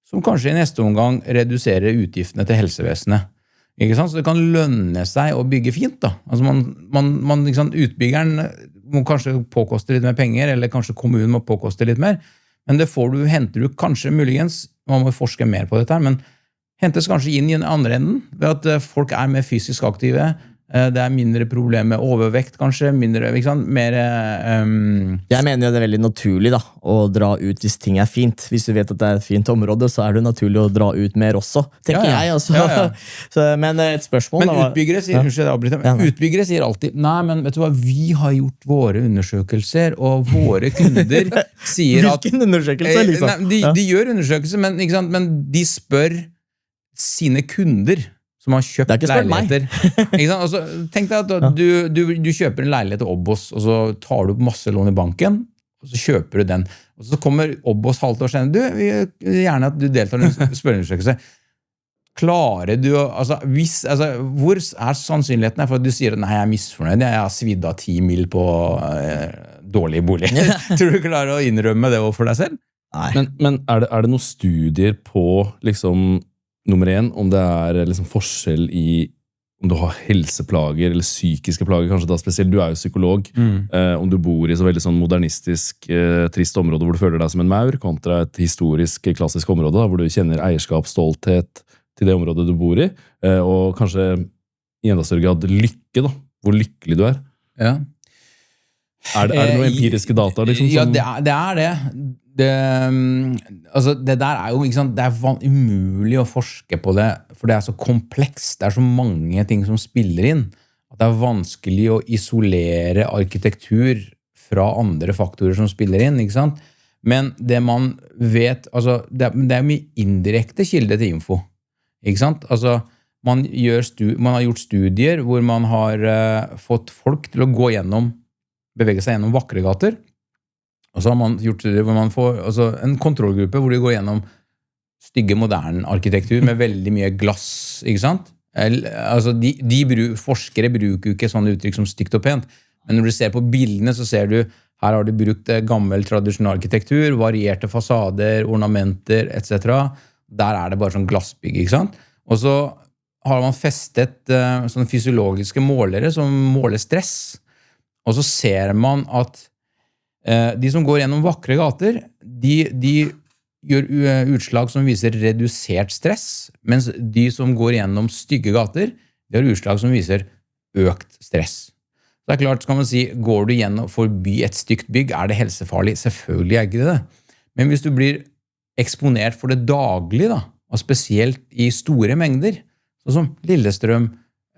som kanskje I neste omgang reduserer utgiftene til helsevesenet. Ikke sant? Så det kan lønne seg å bygge fint da. Altså ikke sant, utbyggeren må kanskje påkoste litt mer penger, eller kanskje kommunen må påkoste litt mer, men det henter du kanskje muligens, man må forske mer på dette her, men hentes kanskje inn I den andre enden, ved at folk mer fysisk aktive, det mindre problem med overvekt kanskje, mindre, ikke sant, mer Jeg mener jo det veldig naturlig da, å dra ut hvis ting fint. Hvis du vet at det et fint område, så det naturlig å dra ut mer også, tenker jeg altså. Så, men et spørsmål men utbyggere utbyggere sier alltid, nei, men vet du hva, vi har gjort våre undersøkelser, og våre kunder sier at hvilken undersøkelse liksom? Nei, de gjør undersøkelser, men, ikke sant, men de spør sine kunder som har kjøpt leiligheter. Altså, tenk deg at du kjøper en leilighet til Obos, og så tar du opp masse lån I banken, og så kjøper du den. Og så kommer Obos halvt år senere, vi vil gjerne at du deltar I en spørreundersøkelse. Klarer du, hvor sannsynligheten for at du sier, nei, jeg misfornøyd, jeg har svidd av 10 mil på dårlige boliger. Tror du klarer å innrømme det for deg selv? Nei. Men det noen studier på, liksom, nummer 1, om det liksom forskjell I om du har helseplager eller psykiske plager, kanskje da spesielt, du jo psykolog, om du bor I så veldig sånn modernistisk, trist område hvor du føler deg som en maur, kontra et historisk, klassisk område, da, hvor du kjenner eierskap, stolthet til det området du bor I, og kanskje I enda større grad lykke, da, hvor lykkelig du Ja. Det noen empiriske data? Liksom, ja, det det. Det der jo, ikke sant, det umulig å forske på det, for det så komplekst, det så mange ting som spiller inn, at det vanskelig å isolere arkitektur fra andre faktorer som spiller inn, ikke sant? Men det man vet, det mye indirekte kilde til info, ikke sant? Man har gjort studier hvor man har fått folk til å bevege seg gjennom vakre gater, og så har man gjort studier hvor man får en kontrollgruppe hvor de går gjennom stygge, moderne arkitektur med veldig mye glass, ikke sant? Forskere bruker jo ikke sånne uttrykk som stygt og pent, men når du ser på bildene så ser du, her har du brukt gammel, tradisjonell arkitektur, varierte fasader, ornamenter, etc. Der det bare sånn glassbygg, ikke sant? Og så har man festet sånne fysiologiske målere som måler stress, og så ser man at de som går gjennom vakre gater, de gjør utslag som viser redusert stress, mens de som går gjennom stygge gater, de har utslag som viser økt stress. Så det klart, kan man si, går du gjennom forbi et stygt bygg, det helsefarlig? Selvfølgelig ikke det. Men hvis du blir eksponert for det daglig, da, og spesielt I store mengder, sånn som Lillestrøm,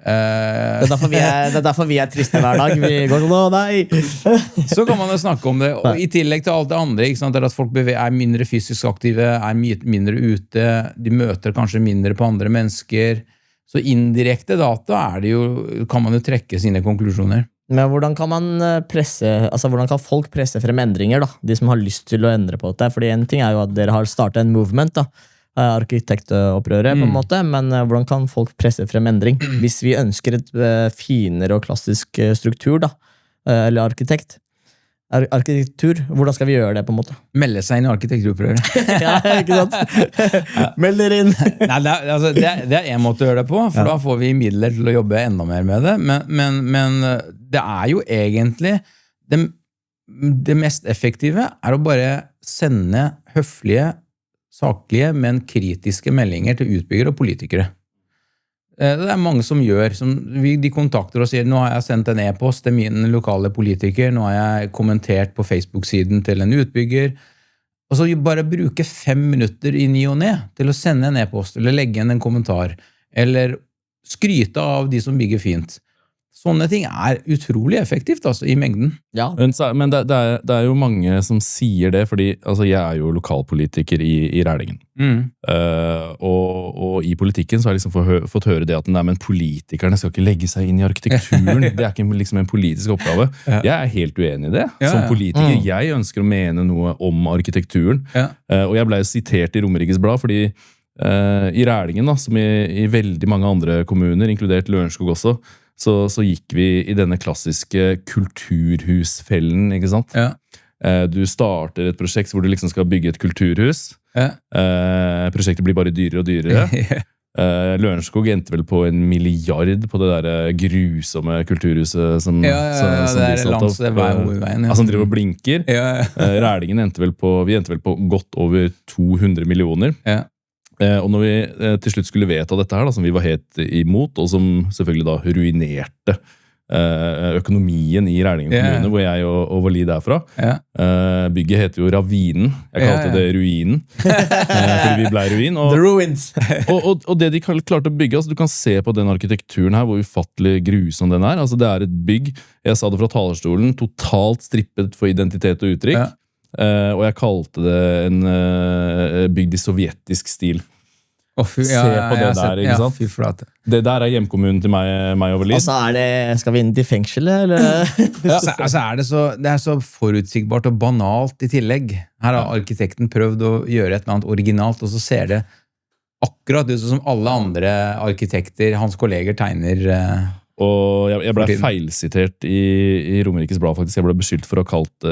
det derfor vi triste hver dag. Vi går sånn, nei. Så kan man jo snakke om det, og I tillegg til alt det andre, ikke sant, at folk mindre fysisk aktive, mindre ute, de møter kanskje mindre på andre mennesker, så indirekte data det jo, kan man jo trekke sine konklusjoner. Men hvordan kan man hvordan kan folk presse frem endringer da? De som har lyst til å endre på dette, fordi en ting jo at dere har startet en movement da, arkitektopprøret på en måte, men hvordan kan folk presse frem endring hvis vi ønsker et finere og klassisk struktur da, eller arkitekt arkitektur. Hvordan skal vi gjøre det, på en måte? Melde seg inn i arkitekturopprøret. Ja, ikke sant? Meld dere inn! Nei, det er en måte å gjøre det på, for da får vi midler til å jobbe enda mer med det. Men det er jo egentlig det mest effektive er å bare sende høflige, saklige, men kritiske meldinger til utbyggere og politikere. Det er mange som gjør, de kontakter og sier, nå har jeg sendt en e-post til min lokale politiker, nå har jeg kommentert på Facebook-siden til en utbygger, og så bare bruke 5 minutter i ny og ned til å sende en e-post, eller legge inn en kommentar, eller skryte av de som bygger fint. Sånne ting er utrolig effektivt, altså, i mengden. Ja. Men det er jo mange som sier det, fordi altså, jeg er jo lokalpolitiker i Rælingen. Og i politikken så har jeg liksom fått høre det at nei, men politikerne skal ikke legge seg inn i arkitekturen. Det er ikke liksom en politisk oppgave. Jeg er helt uenig i det. Som politiker, jeg ønsker å mene noe om arkitekturen. Og jeg ble sitert i Romerikes Blad, fordi i Rælingen, da, som i veldig mange andre kommuner, inkludert Lørenskog også, så gikk vi i denne klassiske kulturhusfellen, ikke sant? Du starter et prosjekt hvor du liksom skal bygge et kulturhus. Prosjektet blir bare dyrere og dyrere. Lørenskog endte vel på 1 milliard på det der grusomme kulturhuset som det er langs hovedveien. Som driver og blinker. Rælingen endte vel på godt over 200 millioner. Og når vi til slutt skulle vedta dette her, da, som vi var helt imot, og som selvfølgelig da ruinerte økonomien i Rælingen kommune, hvor jeg og Walid er fra. Bygget heter jo Ravinen. Jeg kalte det Ruinen, fordi vi ble ruin. The Ruins! og det de klarte å bygge, altså du kan se på den arkitekturen her, hvor ufattelig grusom den er. Altså det er et bygg, jeg sa det fra talerstolen, totalt strippet for identitet og uttrykk. Og jeg kalte det en bygd i sovjetisk stil. Se på det der, ikke sant? Fy flate. Det der er hjemkommunen til meg og Walid. Altså skal vi inn til fengselet, eller? Det er så forutsigbart og banalt i tillegg. Her har arkitekten prøvd å gjøre et eller annet originalt, og så ser det akkurat ut som alle andre arkitekter, hans kolleger tegner. Og jeg ble feilsitert i Romerikes Blad, faktisk. Jeg ble beskyldt for å ha kalt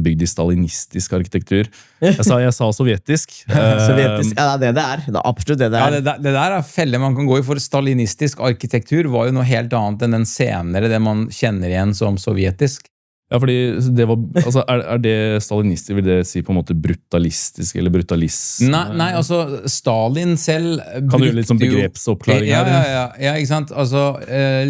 bygd i stalinistisk arkitektur. Jeg sa sovjetisk. Sovjetisk, ja, det er. Det er absolutt det er. Ja, det der er felle man kan gå i, for stalinistisk arkitektur var jo noe helt annet enn den senere, det man kjenner igjen som sovjetisk. Ja, fordi det var, altså, er det stalinistisk, vil det si på en måte brutalistisk, eller brutalisme? Nei, altså, Stalin selv kan du gjøre litt sånn begrepsoppklaring her? Ja, ikke sant? Altså,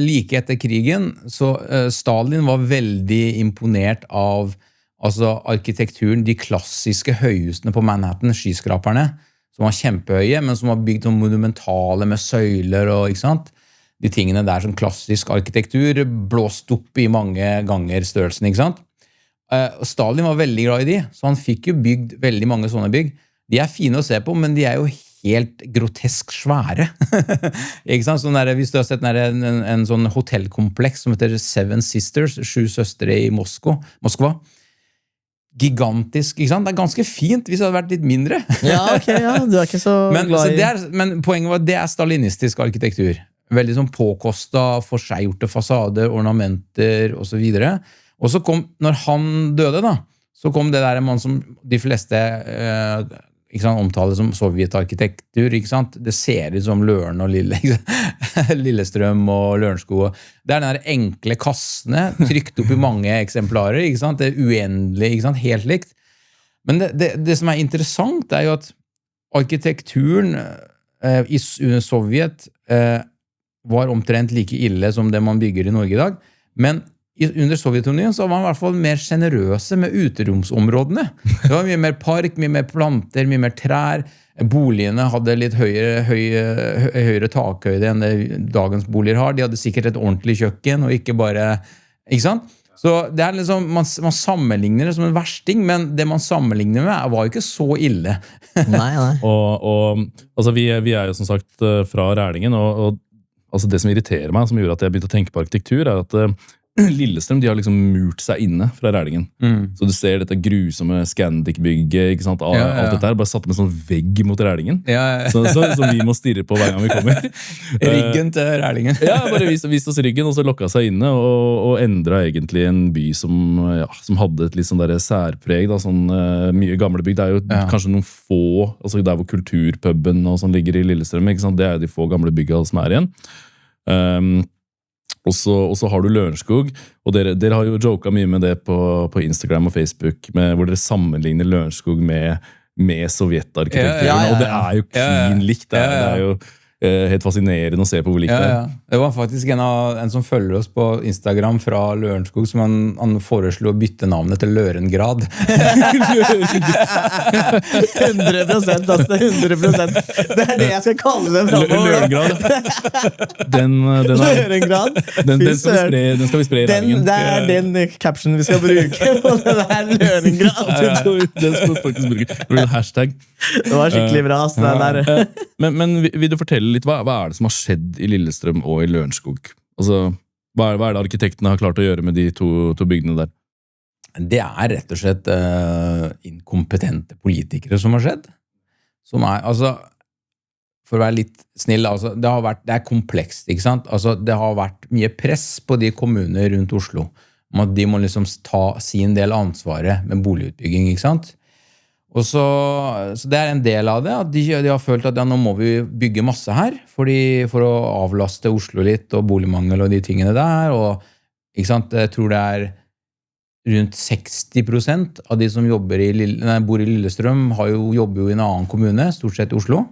like etter krigen, så Stalin var veldig imponert av arkitekturen, de klassiske høyhusene på Manhattan, skyskraperne, som var kjempehøye, men som var bygd som monumentale med søyler og, ikke sant? De tingene der som klassisk arkitektur, blåst opp i mange ganger størrelsen, ikke sant? Stalin var veldig glad i de, så han fikk jo bygd veldig mange sånne bygg. De er fine å se på, men de er jo helt grotesk svære. Ikke sant? Sånn der, hvis du har sett en sånn hotellkompleks som heter Seven Sisters, 7 søstre i Moskva. Gigantisk, ikke sant? Det er ganske fint hvis det hadde vært litt mindre. Ja, ok, ja, du er ikke så glad i... Men poenget var at det er stalinistisk arkitektur. Veldig sånn påkostet, forseggjorte fasader, ornamenter og så videre. Og så kom, når han døde da, så kom det der man som de fleste ikke sant, omtaler som sovjetarkitektur, ikke sant? Det ser ut som Løren og Lillestrøm og Lørenskog. Det er den der enkle kassene, trykt opp i mange eksemplarer, ikke sant? Det er uendelig, ikke sant? Helt likt. Men det som er interessant er jo at arkitekturen under Sovjet var omtrent like ille som det man bygger i Norge i dag, men under Sovjetunionen så var man i hvert fall mer generøse med uteromsområdene. Det var mye mer park, mye mer planter, mye mer trær. Boligene hadde litt høyere takhøyde enn det dagens boliger har. De hadde sikkert et ordentlig kjøkken, og ikke bare... Ikke sant? Så det er liksom, man sammenligner det som en versting, men det man sammenligner med var jo ikke så ille. Nei. Og altså, vi er jo som sagt fra Rælingen, og altså det som irriterer meg, som gjorde at jeg begynte å tenke på arkitektur, er at Lillestrøm, de har liksom murt seg inne fra Rælingen. Så du ser dette grusomme Scandic-bygget, ikke sant? Alt dette her, bare satt med sånn vegg mot Rælingen. Så vi må stirre på hver gang vi kommer. Ryggen til Rælingen. Bare vist oss ryggen, og så lokka seg inne, og endret egentlig en by som hadde et litt sånn der særpreg, da, sånn mye gamle bygg. Det er jo kanskje noen få, altså der hvor kulturpuben og sånn ligger i Lillestrøm, ikke sant? Det er jo de få gamle bygga som er igjen. Og så har du Lørenskog, og dere har jo joket mye med det på Instagram og Facebook, hvor dere sammenligner Lørenskog med sovjetarkitekturen, og det er jo klin likt. Det er jo helt fascinerende å se på hvor likt det er. Det var faktisk en som følger oss på Instagram fra Lørenskog, som han foreslo å bytte navnet til Lørengrad. 100%, altså 100%. Det er det jeg skal kalle det fremover. Lørengrad. Lørengrad. Den skal vi spre i Rælingen. Det er den captionen vi skal bruke, og det er Lørengrad. Den skal vi faktisk bruke. Det blir en hashtag. Det var skikkelig bra, altså. Men vil du fortelle litt, hva er det som har skjedd i Lillestrøm og i Lørenskog? Altså, hva er det arkitektene har klart å gjøre med de to bygdene der? Det er rett og slett inkompetente politikere som har skjedd. Som altså, for å være litt snill, altså, det er komplekst, ikke sant? Altså, det har vært mye press på de kommuner rundt Oslo, om at de må liksom ta sin del av ansvaret med boligutbygging, ikke sant? Og så det er en del av det, at de har følt at nå må vi bygge masse her, for å avlaste Oslo litt, og boligmangel og de tingene der, og ikke sant, jeg tror det er rundt 60% av de som bor i Lillestrøm jobber jo i en annen kommune, stort sett Oslo,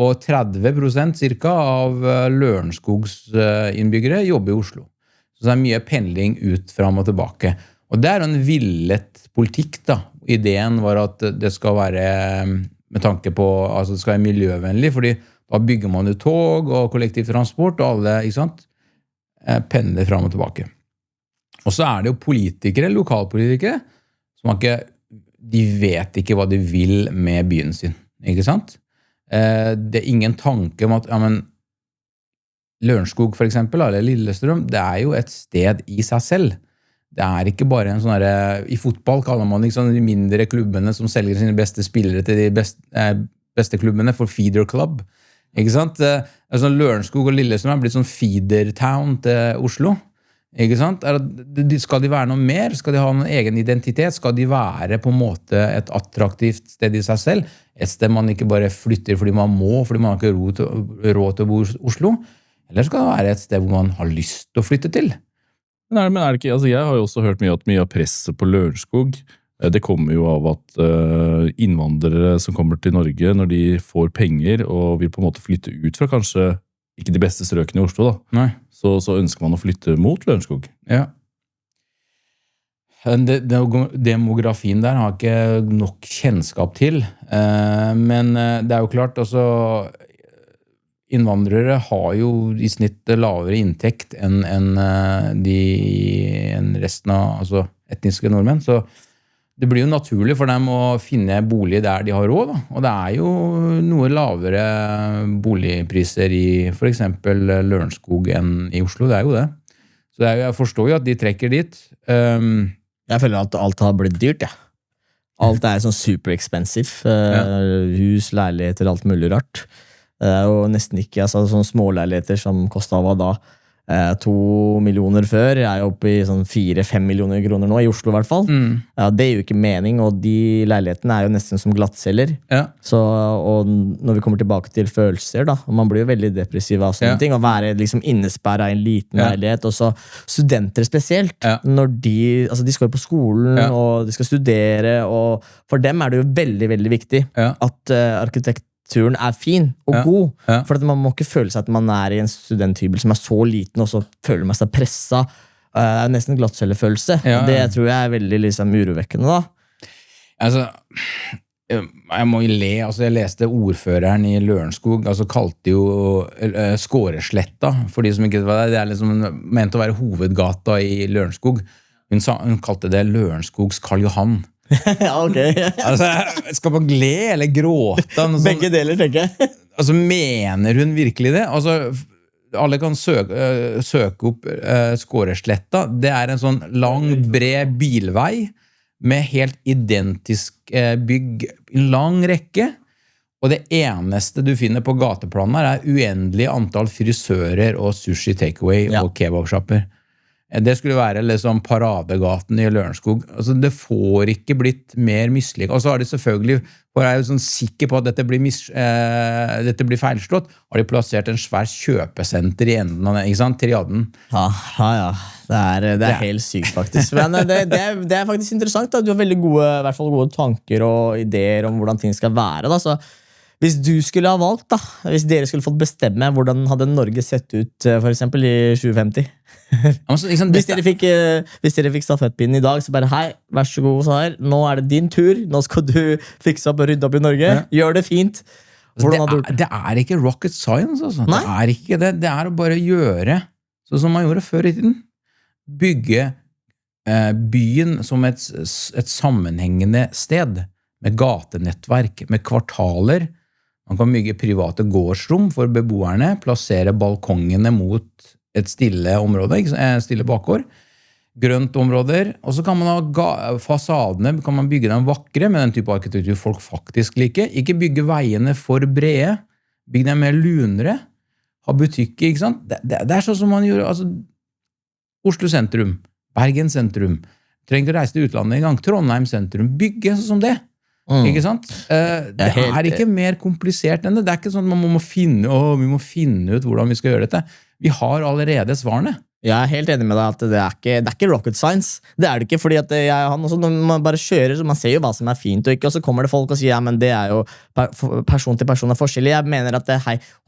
og 30% cirka av Lørenskogs innbyggere jobber i Oslo. Så det er mye pendling ut, fram og tilbake. Og det er en villet politikk da. Ideen var at det skal være med tanke på, altså det skal være miljøvennlig, fordi da bygger man jo tog og kollektivtransport og alle, ikke sant, pendler fram og tilbake. Og så er det jo politikere, lokalpolitikere, som de vet ikke hva de vil med byen sin, ikke sant? Det er ingen tanke om at, ja, men Lørenskog for eksempel, eller Lillestrøm, det er jo et sted i seg selv. Det er ikke bare en sånn der, i fotball kaller man ikke sånn de mindre klubbene som selger sine beste spillere til de beste klubbene for feeder club, ikke sant? Altså, Lørenskog og Lillestrøm har blitt sånn feeder town til Oslo, ikke sant? Skal de være noe mer? Skal de ha en egen identitet? Skal de være på en måte et attraktivt sted i seg selv? Et sted man ikke bare flytter fordi man må, fordi man har ikke råd til å bo i Oslo? Eller skal det være et sted hvor man har lyst til å flytte til? Men er det ikke, altså jeg har jo også hørt mye av presset på Lørenskog. Det kommer jo av at innvandrere som kommer til Norge, når de får penger og vil på en måte flytte ut fra kanskje ikke de beste strøkene i Oslo, da. Nei. Så ønsker man å flytte mot Lørenskog. Ja. Demografien der har ikke nok kjennskap til, men det er jo klart, altså innvandrere har jo i snitt lavere inntekt enn resten av altså etniske nordmenn, så det blir jo naturlig for dem å finne bolig der de har råd, da. Og det er jo noe lavere boligpriser i for eksempel Lørenskog enn i Oslo, det er jo det. Så jeg forstår jo at de trekker dit. Jeg føler at alt har blitt dyrt, ja. Alt er sånn super expensive. Hus, leiligheter, alt mulig rart. Det er jo nesten ikke, altså sånne småleiligheter som kostet hva da 2 millioner før, jeg er jo oppe i sånn 4-5 millioner kroner nå, i Oslo i hvert fall. Ja, det er jo ikke mening, og de leilighetene er jo nesten som glattceller. Ja. Så, og når vi kommer tilbake til følelser da, og man blir jo veldig depressiv av sånne ting, å være liksom innesperret i en liten leilighet, og så studenter spesielt, når de skal jo på skolen, og de skal studere, og for dem er det jo veldig, veldig viktig at arkitekturen er fin og god, for at man må ikke føle seg at man er i en studenthybel som er så liten, og så føler man seg presset. Det er nesten glattcellefølelse. Det tror jeg er veldig liksom urovekkende da. Altså, jeg må jo le, altså jeg leste ordføreren i Lørenskog, altså kalte jo Skåresletta, for de som ikke vet det, er liksom ment å være hovedgata i Lørenskog. Hun kalte det Lørenskogs Karl Johan. Ja, ok. Altså, skal man le eller gråte? Begge deler, tenker jeg. Altså, mener hun virkelig det? Altså, alle kan søke opp Skåresletta. Det en sånn lang, bred bilvei med helt identisk bygg, en lang rekke, og det eneste du finner på gateplanen uendelig antall frisører og sushi takeaway og kebabshopper. Det skulle være liksom paradegaten i Lørenskog. Altså, det får ikke blitt mer mislykket. Og så har de selvfølgelig, for jeg jo sånn sikker på at dette blir feilslått, har de plassert en svær kjøpesenter i enden av det, ikke sant? Triaden. Ja. Det helt sykt, faktisk. Men det faktisk interessant. Da. Du har veldig gode, i hvert fall gode tanker og ideer om hvordan ting skal være. Da. Så hvis du skulle ha valgt, da, hvis dere skulle fått bestemme, hvordan hadde Norge sett ut for eksempel i 2050? Hvis dere fikk stafettpinnen i dag, så bare hei, vær så god, så her. Nå det din tur, nå skal du fikse opp og rydde opp i Norge. Gjør det fint. Det ikke rocket science, altså. Det ikke det. Det å bare gjøre sånn som man gjorde før i tiden. Bygge byen som et sammenhengende sted, med gatenettverk, med kvartaler. Man kan bygge private gårdsrom for beboerne, plassere balkongene mot et stille område, stille bakgård, grønt områder, og så kan man ha fasadene, kan man bygge dem vakre med den type arkitektur folk faktisk liker. Ikke bygge veiene for brede, bygge dem mer lunere, ha butikker, ikke sant? Det sånn som man gjør, altså, Oslo sentrum, Bergen sentrum, trenger ikke å reise til utlandet en gang, Trondheim sentrum, bygge sånn som det. Ikke sant? Det ikke mer komplisert enn det. Det ikke sånn at vi må finne ut hvordan vi skal gjøre dette. Vi har allerede svarene. Jeg helt enig med deg at det ikke rocket science. Det det ikke, fordi at når man bare kjører, så man ser jo hva som fint og ikke, og så kommer det folk og sier, ja, men det jo person til person forskjellig. Jeg mener at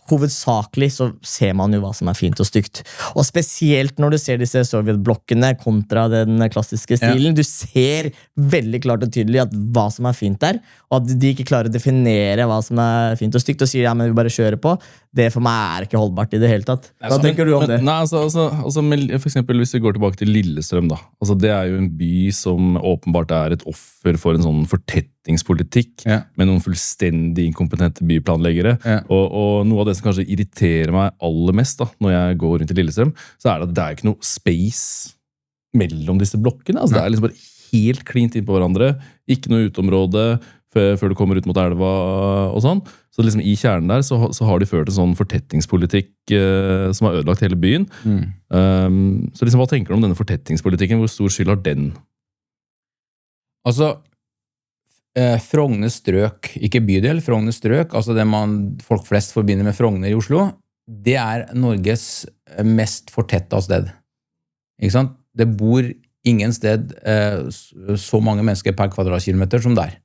hovedsakelig så ser man jo hva som fint og stygt. Og spesielt når du ser disse Sovjet-blokkene kontra den klassiske stilen, du ser veldig klart og tydelig at hva som fint der, og at de ikke klarer å definere hva som fint og stygt, og sier, ja, men vi bare kjører på. Det for meg ikke holdbart i det hele tatt. Hva tenker du om det? Nei, for eksempel hvis vi går tilbake til Lillestrøm da. Altså, det jo en by som åpenbart et offer for en sånn fortettingspolitikk med noen fullstendig inkompetente byplanleggere. Og noe av det som kanskje irriterer meg aller mest da, når jeg går rundt i Lillestrøm, så det at det ikke noe space mellom disse blokkene. Altså, det liksom bare helt klint inn på hverandre. Ikke noe utområde før du kommer ut mot elva og sånn. Så liksom i kjernen der så har de ført en sånn fortettingspolitikk som har ødelagt hele byen. Så liksom, hva tenker du om denne fortettingspolitikken? Hvor stor skyld har den? Altså, Frogner strøk, ikke bydel, Frogner strøk, altså det folk flest forbinder med Frogner i Oslo, det Norges mest fortettet sted. Ikke sant? Det bor ingen sted så mange mennesker per kvadratkilometer som der.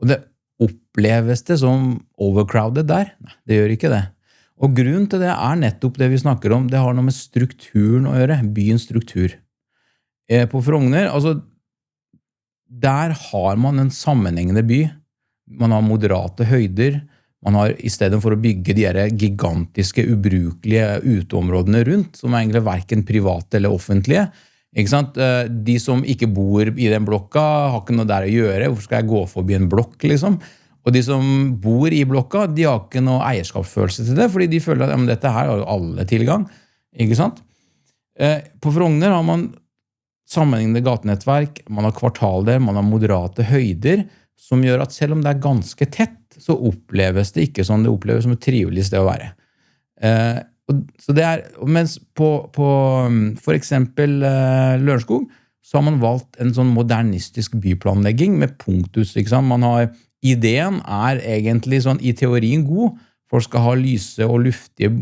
Og det oppleves det som overcrowded der? Nei, det gjør ikke det. Og grunnen til det nettopp det vi snakker om, det har noe med strukturen å gjøre, byens struktur. På Frogner, altså, der har man en sammenhengende by. Man har moderate høyder, man har i stedet for å bygge de gigantiske, ubrukelige uteområdene rundt, som egentlig hverken private eller offentlige, ikke sant? De som ikke bor i den blokka har ikke noe der å gjøre. Hvorfor skal jeg gå forbi en blokk, liksom? Og de som bor i blokka, de har ikke noe eierskapsfølelse til det, fordi de føler at ja, men dette her har jo alle tilgang. Ikke sant? På Frogner har man sammenhengende gatenettverk, man har kvartaler, man har moderate høyder, som gjør at selv om det ganske tett, så oppleves det ikke sånn, det oppleves som et trivelig sted å være. Så det mens på for eksempel Lørenskog, så har man valgt en sånn modernistisk byplanlegging med punkthus, ikke sant? Ideen egentlig sånn i teorien god, folk skal ha lyse og luftige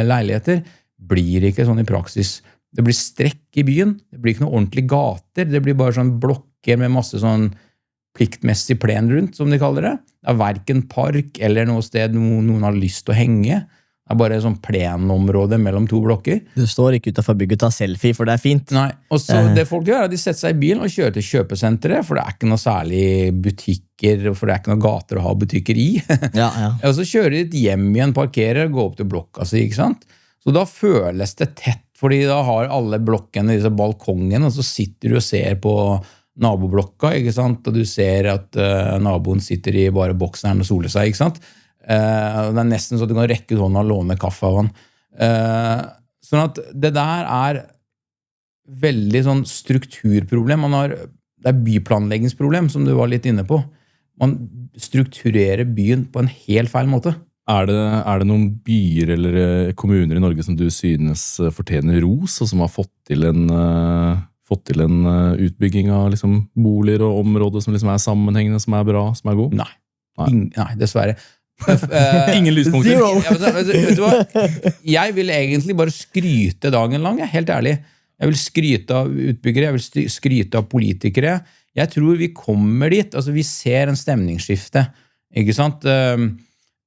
leiligheter, blir ikke sånn i praksis. Det blir strekk i byen, det blir ikke noe ordentlige gater, det blir bare sånn blokker med masse sånn pliktmessig plen rundt, som de kaller det. Det hverken park eller noe sted noen har lyst til å henge. Det bare et sånn plenområde mellom to blokker. Du står ikke utenfor bygget og tar selfie, for det fint. Nei, og så det folk gjør de setter seg i bilen og kjører til kjøpesenteret, for det ikke noe særlig butikker, for det ikke noe gater å ha butikker i. Og så kjører de hjem igjen, parkerer og går opp til blokka si, ikke sant? Så da føles det tett, fordi da har alle blokkene disse balkongene, og så sitter du og ser på naboblokka, ikke sant? Og du ser at naboen sitter i bare bokseren og soler seg, ikke sant? Det nesten så du kan rekke ut hånda og låne kaffe av han. Sånn at det der veldig sånn strukturproblem. Det byplanleggingsproblem, som du var litt inne på. Man strukturerer byen på en helt feil måte. Er det noen byer eller kommuner i Norge som du synes fortjener ros, og som har fått til en utbygging av liksom boliger og områder som liksom sammenhengende, som bra, som god? Nei, dessverre. Ingen lyspunkter. Vet du hva? Jeg vil egentlig bare skryte dagen lang, helt ærlig. Jeg vil skryte av utbyggere, jeg vil skryte av politikere. Jeg tror vi kommer dit, altså vi ser en stemningsskifte, ikke sant?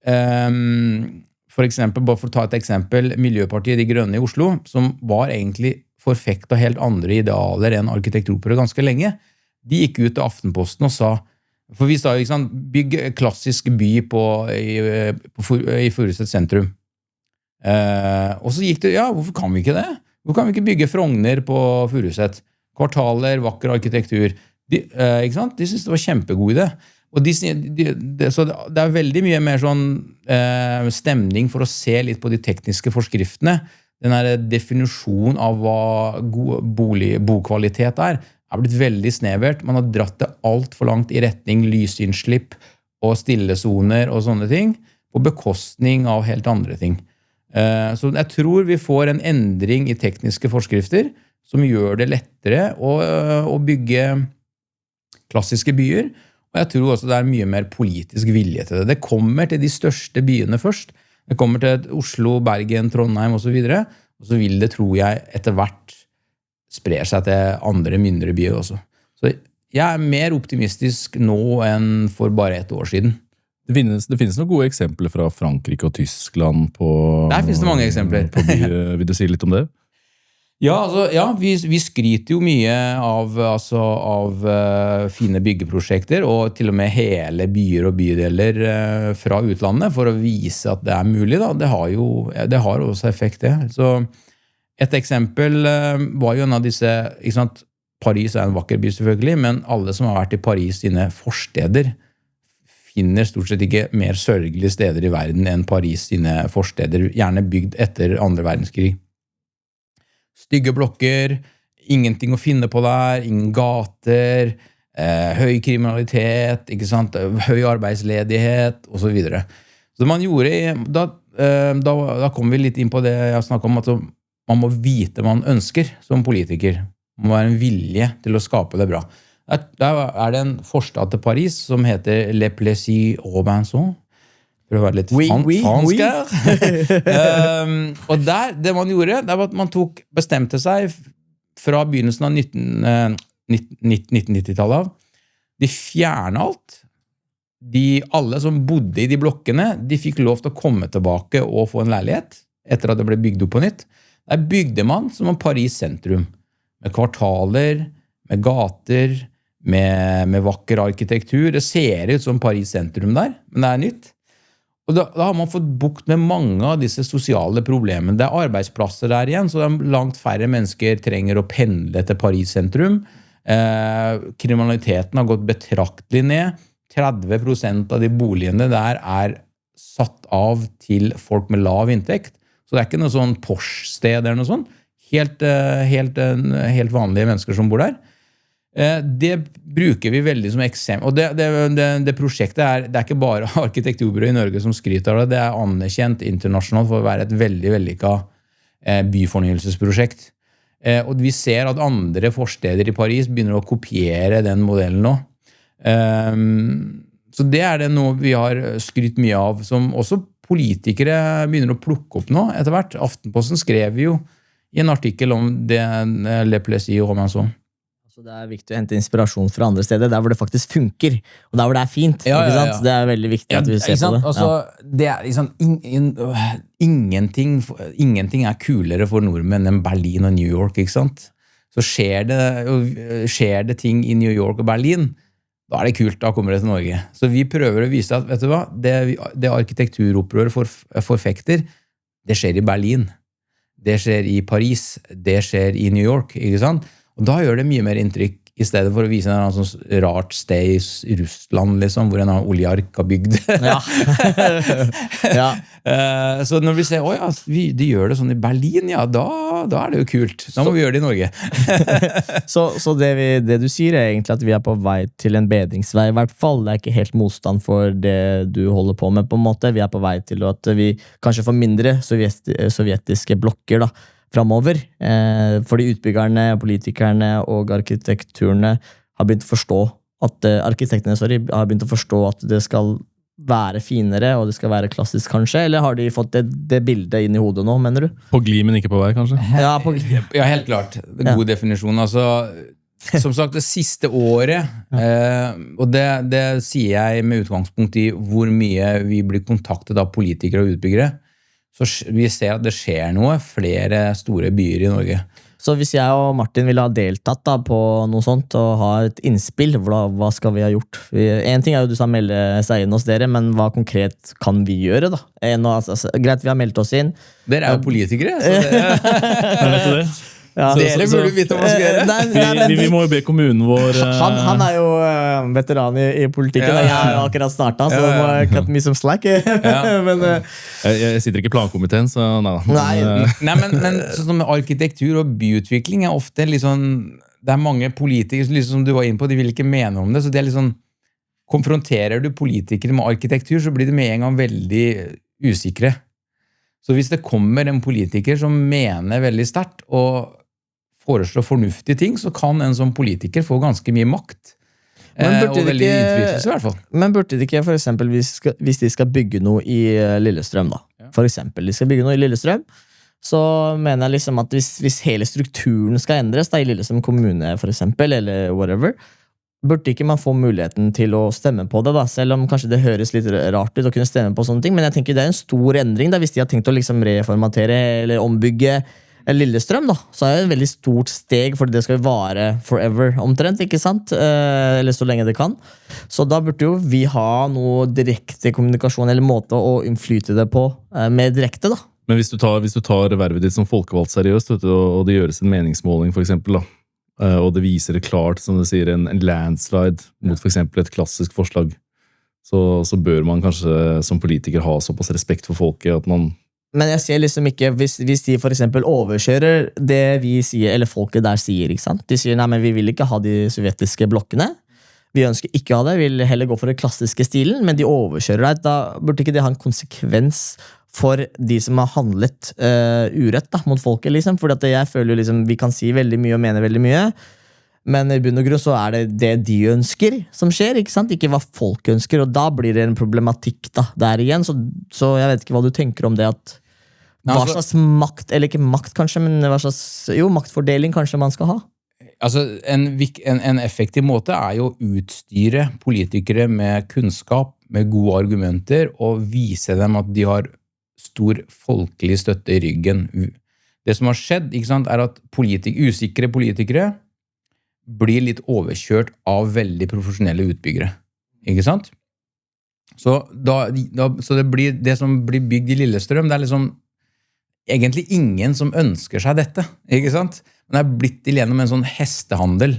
For eksempel, bare for å ta et eksempel, Miljøpartiet De Grønne i Oslo, som var egentlig forfektet helt andre idealer enn arkitekturopera ganske lenge, de gikk ut til Aftenposten og sa, for vi sa jo, ikke sant, bygg klassisk by i Furuset sentrum. Og så gikk det, hvorfor kan vi ikke det? Hvorfor kan vi ikke bygge Frogner på Furuset? Kvartaler, vakker arkitektur. Ikke sant? De synes det var kjempegod idé. Og så det veldig mye mer sånn stemning for å se litt på de tekniske forskriftene. Den her definisjonen av hva bokvalitet er blitt veldig snevert. Man har dratt det alt for langt i retning lysinnslipp og stillesoner og sånne ting, på bekostning av helt andre ting. Så jeg tror vi får en endring i tekniske forskrifter som gjør det lettere å bygge klassiske byer, og jeg tror også det mye mer politisk vilje til det. Det kommer til de største byene først. Det kommer til Oslo, Bergen, Trondheim og så videre, og så vil det, tror jeg, etter hvert sprer seg til andre mindre byer også. Så jeg mer optimistisk nå enn for bare et år siden. Det finnes noen gode eksempler fra Frankrike og Tyskland på... Der finnes det mange eksempler. Vil du si litt om det? Ja, vi skryter jo mye av fine byggeprosjekter, og til og med hele byer og bydeler fra utlandet, for å vise at det mulig. Da. Det har også effekt, det. Så et eksempel var jo en av disse, ikke sant? Paris en vakker by selvfølgelig, men alle som har vært i Paris sine forsteder, finner stort sett ikke mer sørgelige steder i verden enn Paris sine forsteder, gjerne bygd etter andre verdenskrig. Stygge blokker, ingenting å finne på der, ingen gater, høy kriminalitet, ikke sant? Høy arbeidsledighet, og så videre. Så man gjorde, da kom vi litt inn på det jeg snakket om, at man må vite hva man ønsker som politiker. Man må være en vilje til å skape det bra. Der det en forstad til Paris som heter Le Plessis-Robinson. For å være litt fransk her. Og det man gjorde, det var at man bestemte seg fra begynnelsen av 1990-tallet av. De fjernet alt. Alle som bodde i de blokkene, de fikk lov til å komme tilbake og få en leilighet etter at det ble bygd opp på nytt. Der bygde man som en Paris sentrum, med kvartaler, med gater, med vakker arkitektur. Det ser ut som Paris sentrum der, men det nytt. Og da har man fått bukt med mange av disse sosiale problemene. Det arbeidsplasser der igjen, så langt færre mennesker trenger å pendle til Paris sentrum. Kriminaliteten har gått betraktelig ned. 30% av de boligene der satt av til folk med lav inntekt. Så det ikke noe sånn Porsche-sted eller noe sånt. Helt vanlige mennesker som bor der. Det bruker vi veldig som eksempel. Og det prosjektet det ikke bare arkitekturbyrå i Norge som skryter av det. Det anerkjent internasjonalt for å være et veldig vellykket byfornyelsesprosjekt. Og vi ser at andre forsteder i Paris begynner å kopiere den modellen nå. Så det det noe vi har skrytt mye av, som også politikere begynner å plukke opp nå etter hvert. Aftenposten skrev jo i en artikkel om det Le Plessis-Robinson. Så det viktig å hente inspirasjon fra andre steder, der hvor det faktisk funker, og der hvor det fint. Ikke sant? Det veldig viktig at vi ser på det. Altså, det liksom, ingenting kulere for nordmenn enn Berlin og New York, ikke sant? Så skjer det ting i New York og Berlin, da det kult, da kommer det til Norge. Så vi prøver å vise at, vet du hva, det arkitekturopprøret forfekter, det skjer i Berlin, det skjer i Paris, det skjer i New York, ikke sant? Og da gjør det mye mer inntrykk I stedet for å vise en sånn rart sted I Russland, liksom, hvor en oljeark har bygd. Ja. Ja. Så når vi ser, de gjør det sånn I Berlin, ja, da det jo kult. Da må vi gjøre det I Norge. Så det du sier egentlig at vi på vei til en bedringsvei, I hvert fall. Det ikke helt motstand for det du holder på med, på en måte. Vi på vei til at vi kanskje får mindre sovjetiske blokker, da. Fremover, fordi utbyggerne, politikerne og arkitekturene har begynt å forstå at arkitektene har begynt å forstå at det skal være finere og det skal være klassisk kanskje, eller har de fått det bildet inn I hodet nå, mener du? På glid, men ikke på vei, kanskje? Ja, ja helt klart. Det god definisjon. Altså, som sagt, det siste året, og det sier jeg med utgangspunkt I hvor mye vi blir kontaktet av politikere og utbyggere, så vi ser at det skjer noe flere store byer I Norge. Så hvis jeg og Martin ville ha deltatt da, på noe sånt og ha et innspill, hva skal vi ha gjort? En ting jo du sa melde seg inn hos dere, men hva konkret kan vi gjøre da? Greit, vi har meldt oss inn. Dere jo politikere, så det det. Ja, dere burde vite hva man skal gjøre. Vi må jo be kommunen vår Han jo veteran I politikken Jeg har jo akkurat startet Så må jeg cut me some slack men, jeg sitter ikke I plankomiteen så Nei, men sånn med arkitektur og byutvikling ofte liksom, det mange politikere liksom, som du var inne på, de vil ikke mene om det så det liksom, konfronterer du politikere med arkitektur så blir det med en gang veldig usikre så hvis det kommer en politiker som mener veldig sterkt og foreslå fornuftige ting, så kan en som politiker få ganske mye makt. Og veldig innflytelse I hvert fall. Men burde det ikke for eksempel, hvis de skal bygge noe I Lillestrøm da, for eksempel, de skal bygge noe I Lillestrøm, så mener jeg liksom at hvis hele strukturen skal endres da, I Lillestrøm kommune for eksempel, eller whatever, burde ikke man få muligheten til å stemme på det da, selv om kanskje det høres litt rart ut å kunne stemme på sånne ting, men jeg tenker det en stor endring da, hvis de har tenkt å liksom reformatere eller ombygge Lillestrøm da, så det et veldig stort steg fordi det skal vare forever omtrent, ikke sant? Eller så lenge det kan. Så da burde jo vi ha noe direkte kommunikasjon eller måte å innflyte det på mer direkte da. Men hvis du tar vervet ditt som folkevalgt seriøst, vet du, og det gjøres en meningsmåling for eksempel da, og det viser det klart, som det sier, en landslide mot for eksempel et klassisk forslag, så bør man kanskje som politiker ha såpass respekt for folket at man Men jeg ser liksom ikke, hvis de for eksempel overkjører det vi sier, eller folket der sier, ikke sant? De sier, nei, men vi vil ikke ha de sovjetiske blokkene. Vi ønsker ikke ha det, vi vil heller gå for den klassiske stilen, men de overkjører deg. Da burde ikke det ha en konsekvens for de som har handlet urett da, mot folket, liksom. For jeg føler jo liksom, vi kan si veldig mye og mene veldig mye, men I bunn og grunn så det de ønsker som skjer, ikke sant? Ikke hva folk ønsker, og da blir det en problematikk da, der igjen. Så jeg vet ikke hva du tenker om det at hva slags makt, eller ikke makt kanskje, men hva slags maktfordeling kanskje man skal ha? Altså, en effektiv måte jo å utstyre politikere med kunnskap, med gode argumenter, og vise dem at de har stor folkelig støtte I ryggen. Det som har skjedd, ikke sant, at usikre politikere blir litt overkjørt av veldig profesjonelle utbyggere. Ikke sant? Så det som blir bygd I Lillestrøm, det liksom egentlig ingen som ønsker seg dette, ikke sant? Men det blitt gjennom en sånn hestehandel,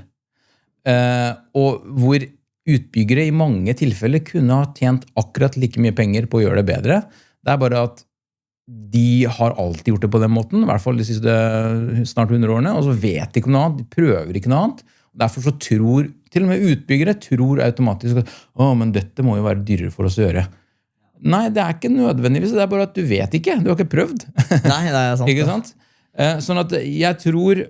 og hvor utbyggere I mange tilfeller kunne ha tjent akkurat like mye penger på å gjøre det bedre. Det bare at de har alltid gjort det på den måten, I hvert fall de siste snart 100 årene, og så vet de ikke noe annet, de prøver ikke noe annet. Derfor så tror, til og med utbyggere tror automatisk at men dette må jo være dyrere for oss å gjøre. Nei, det ikke nødvendigvis, det bare at du vet ikke, du har ikke prøvd. Nei, det sant. Ikke sant? Sånn at jeg tror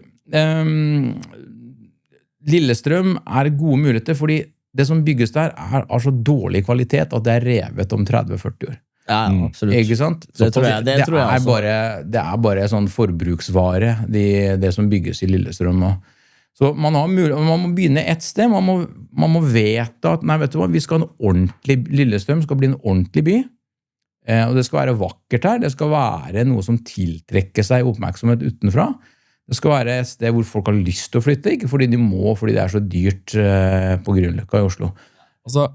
Lillestrøm gode muligheter, fordi det som bygges der så dårlig kvalitet at det revet om 30-40 år. Ja, absolutt. Ikke sant? Det tror jeg også. Det bare sånn forbruksvare, det som bygges I Lillestrøm. Så man må begynne et sted, man må vete at, nei, vet du hva, vi skal ha en ordentlig, Lillestrøm skal bli en ordentlig by, og det skal være vakkert her, det skal være noe som tiltrekker seg oppmerksomhet utenfra, det skal være et sted hvor folk har lyst til å flytte, ikke fordi de må, fordi det så dyrt på Grünerløkka I Oslo. Altså,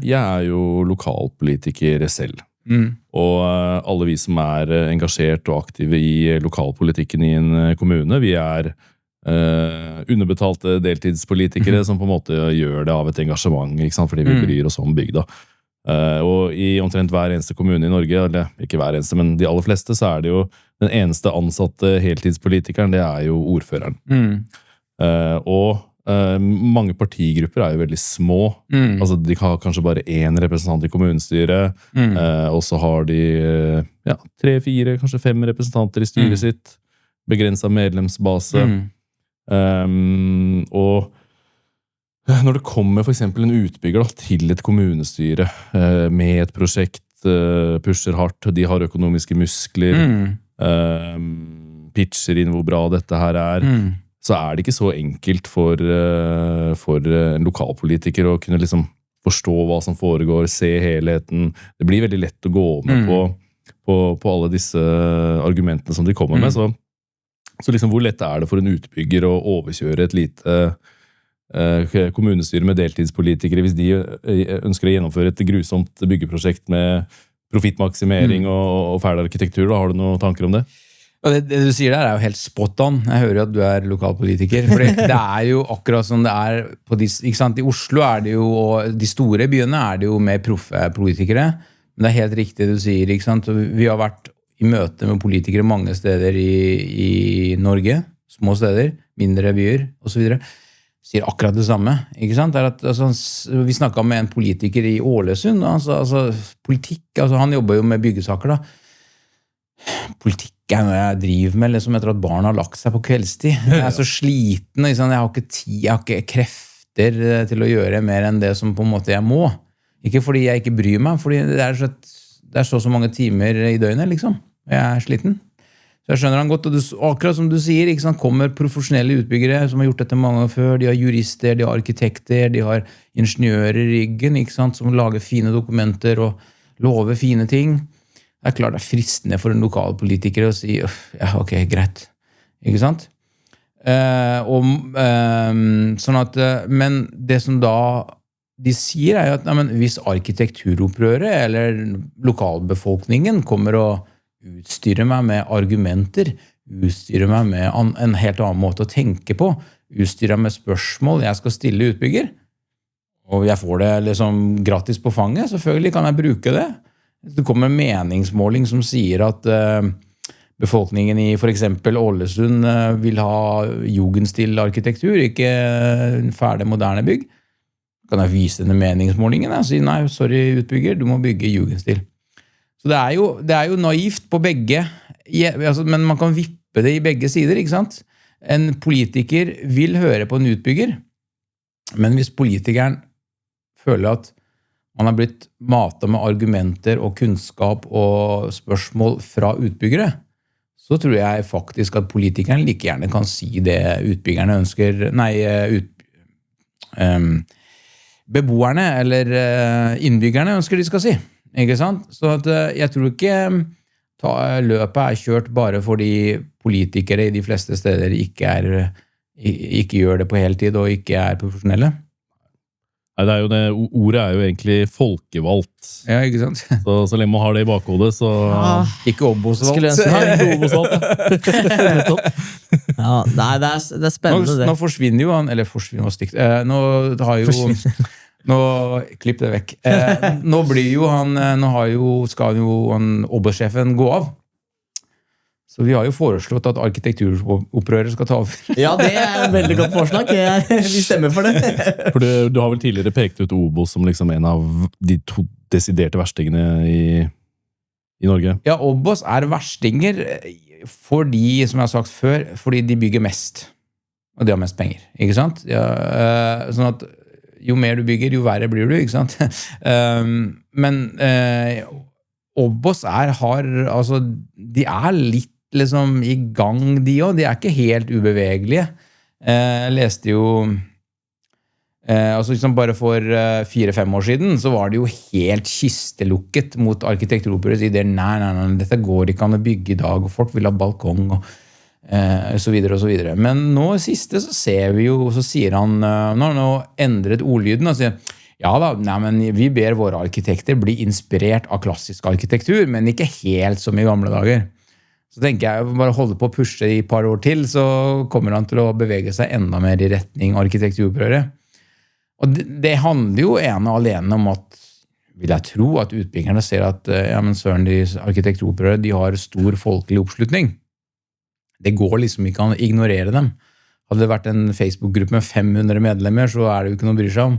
jeg jo lokalpolitiker selv, og alle vi som engasjert og aktive I lokalpolitikken I en kommune, vi underbetalte deltidspolitikere som på en måte gjør det av et engasjement, ikke sant? Fordi vi bryr oss om bygda. Og i omtrent hver eneste kommune i Norge, eller ikke hver eneste, men de aller fleste, så det jo den eneste ansatte heltidspolitikeren, det jo ordføreren. Og mange partigrupper jo veldig små. Altså, de har kanskje bare én representant i kommunestyret, og så har de 3, 4, kanskje 5 representanter i styret sitt, begrenset medlemsbase. Og når det kommer for eksempel en utbygger da, til et kommunestyre med et prosjekt, pusher hardt, de har økonomiske muskler, pitcher inn hvor bra dette her så det ikke så enkelt for en lokalpolitiker å kunne liksom forstå hva som foregår, se helheten. Det blir veldig lett å gå med på alle disse argumentene som de kommer med, så liksom hvor lett det for en utbygger å overkjøre et lite kommunestyre med deltidspolitikere hvis de ønsker å gjennomføre et grusomt byggeprosjekt med profittmaksimering og fæl arkitektur? Da. Har du noen tanker om det? Og det du sier der jo helt spot on. Jeg hører jo at du lokalpolitiker. For det jo akkurat som det på ikke sant? I Oslo det jo, og de store byene det jo mer proffe politikere. Men det helt riktig du sier, ikke sant? Vi har vært i møte med politikere mange steder i Norge, små steder, mindre byer, og så videre, sier akkurat det samme, ikke sant? Vi snakket med en politiker i Ålesund, politikk, han jobber jo med byggesaker da. Politikk noe jeg driver med, liksom etter at barna har lagt seg på kveldstid. Jeg så sliten, ikke sant? Jeg har ikke tid, jeg har ikke krefter til å gjøre mer enn det som på en måte jeg må. Ikke fordi jeg ikke bryr meg, fordi det så mange timer i døgnet, liksom. Jeg sliten. Så jeg skjønner han godt, og akkurat som du sier, ikke sant, kommer profesjonelle utbyggere som har gjort dette mange ganger før, de har jurister, de har arkitekter, de har ingeniører i ryggen, ikke sant, som lager fine dokumenter og lover fine ting. Det klart det fristende for en lokalpolitiker å si, ja, ok, greit. Ikke sant? Sånn at, men det som da de sier jo at hvis arkitekturopprøret eller lokalbefolkningen kommer og utstyrer meg med argumenter, utstyrer meg med en helt annen måte å tenke på, utstyrer meg med spørsmål jeg skal stille utbygger, og jeg får det liksom gratis på fanget, selvfølgelig kan jeg bruke det. Det kommer en meningsmåling som sier at befolkningen i for eksempel Ålesund vil ha jugendstil-arkitektur, ikke ferdig moderne bygg. Kan jeg vise denne meningsmålingen og si, nei, sorry utbygger, du må bygge jugendstil. Så det jo naivt på begge, men man kan vippe det i begge sider, ikke sant? En politiker vil høre på en utbygger, men hvis politikeren føler at man har blitt matet med argumenter og kunnskap og spørsmål fra utbyggere, så tror jeg faktisk at politikeren like gjerne kan si det utbyggerne ønsker, beboerne eller innbyggerne ønsker de skal si, ikke sant? Så at jeg tror ikke løpet kjørt bare fordi politikere i de fleste steder ikke gjør det på heltid og ikke profesjonelle. Nei, det jo det, ordet jo egentlig folkevalgt. Ja, ikke sant? Så lenge man har det i bakhodet, så... Ikke ombosvalgt. Nei, ikke ombosvalgt, ja. Nei, det spennende det. Nå forsvinner jo han, eller forsvinner var stygt. Nå har jo... klipp det vekk. Nå blir jo han, skal jo obersjefen gå av. Så vi har jo foreslått at arkitekturopprøret skal ta over. Ja, det et veldig godt forslag. Vi stemmer for det. For du har vel tidligere pekt ut Obos som liksom en av de 2 desiderte verstingene i Norge? Ja, Obos verstinger fordi, som jeg har sagt før, fordi de bygger mest. Og de har mest penger, ikke sant? Ja, sånn at jo mer du bygger, jo verre blir du, ikke sant? Men Obos altså, de litt liksom i gang de også, de ikke helt ubevegelige. Jeg leste jo altså liksom bare for 4-5 år siden så var det jo helt kistelukket mot arkitekturopprørets ideer. Nei, dette går ikke an å bygge i dag, og folk vil ha balkong og så videre og så videre. Men nå siste så ser vi jo, så sier han, nå endret ordlyden og sier, ja da, men vi ber våre arkitekter bli inspirert av klassisk arkitektur, men ikke helt som i gamle dager. Så tenker jeg bare holde på å pushe i et par år til, så kommer han til å bevege seg enda mer i retning arkitekturopprøret. Og det handler jo ene og alene om at, vil jeg tro, at utbyggerne ser at ja, men søren, de arkitekturopprøret, de har stor folkelig oppslutning. Det går liksom ikke an å ignorere dem. Hadde det vært en Facebook-gruppe med 500 medlemmer, så er det jo ikke noe å bry seg om.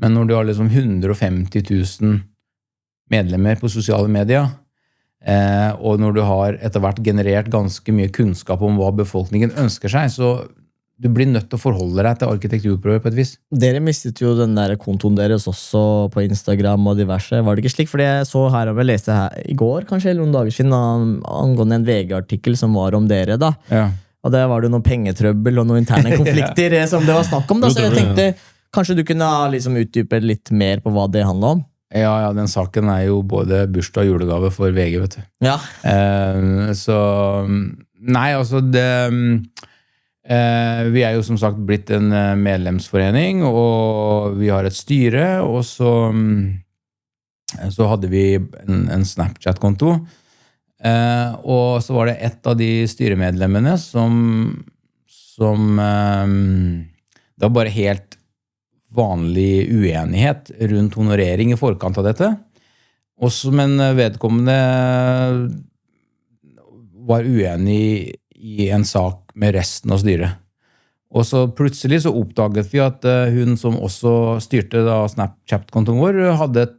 Men når du har liksom 150 000 medlemmer på sosiale medier, og når du har etter hvert generert ganske mye kunnskap om hva befolkningen ønsker seg, så du blir nødt til å forholde deg til arkitekturprøver på et vis. Dere mistet jo den der kontoen deres også på Instagram og diverse. Var det ikke slik? Fordi jeg så her, og jeg leste her i går, kanskje, eller noen dager siden, angående en VG-artikkel som var om dere da. Ja. Og der var det noen pengetrøbbel og noen interne konflikter som det var snakk om da. Så jeg tenkte, kanskje du kunne liksom utdype litt mer på hva det handler om? Ja, den saken er jo både bursdag og julegave for VG, vet du. Ja. Så, nei, altså det... vi er jo som sagt blitt en medlemsforening, og vi har et styre, og så hadde vi en Snapchat-konto, og så var det et av de styremedlemmene som det var bare helt vanlig uenighet rundt honorering i forkant av dette, men vedkommende var uenig i en sak med resten av styret. Og så plutselig så oppdaget vi at hun som også styrte da Snapchat-kontoen vår, hadde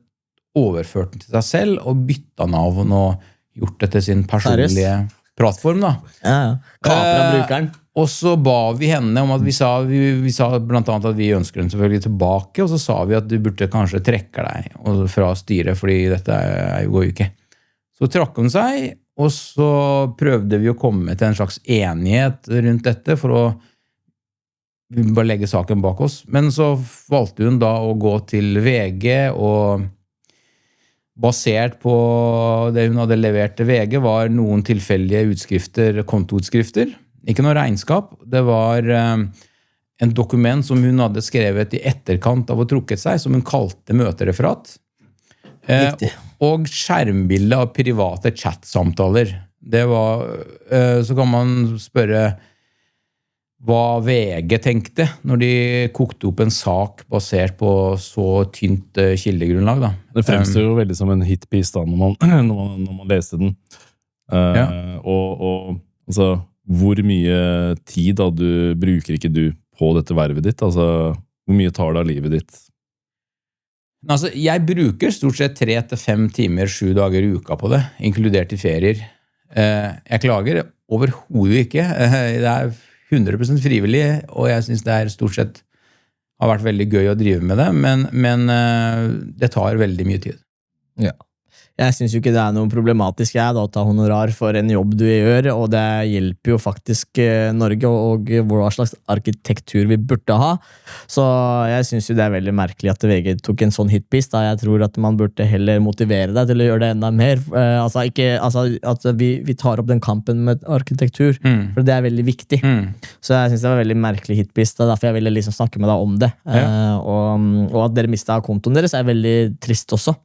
overført den til seg selv og byttet navn og gjort det til sin personlige plattform. Da. Ja. Kapret brukeren. Og så ba vi henne om at vi sa blant annet at vi ønsker den selvfølgelig tilbake, og så sa vi at du burde kanskje trekke deg fra styret, fordi dette går jo ikke. Så trakk hun seg, og så prøvde vi å komme til en slags enighet rundt dette for å bare legge saken bak oss. Men så valgte hun da å gå til VG, og basert på det hun hadde levert til VG, var noen tilfeldige utskrifter, kontoutskrifter. Ikke noe regnskap. Det var en dokument som hun hadde skrevet i etterkant av å trukket seg, som hun kalte møtereferat. Riktig. Og skjermbilde av private chat-samtaler. Det var, så kan man spørre hva VG tenkte når de kokte opp en sak basert på så tynt kildegrunnlag. Da. Det fremstår jo veldig som en hitpiece da, når man leste den. Og altså, hvor mye tid da, bruker ikke du på dette vervet ditt? Altså, hvor mye tar det av livet ditt? Altså, jeg bruker stort sett 3 til 5 timer 7 dager i uka på det, inkludert i ferier. Jeg klager overhodet ikke. Det er 100% frivillig, og jeg synes det stort sett har vært veldig gøy å drive med det, men det tar veldig mye tid. Ja. Jeg synes jo ikke det noe problematisk å ta honorar for en jobb du gjør, og det hjelper jo faktisk Norge og hva slags arkitektur vi burde ha. Så jeg synes jo det veldig merkelig at VG tok en sånn hitpiece, da jeg tror at man burde heller motivere deg til å gjøre det enda mer. At vi tar opp den kampen med arkitektur, for det veldig viktig. Så jeg synes det var veldig merkelig hitpiece, da, derfor jeg ville liksom snakke med deg om det. Og at dere mistet kontoen deres veldig trist også,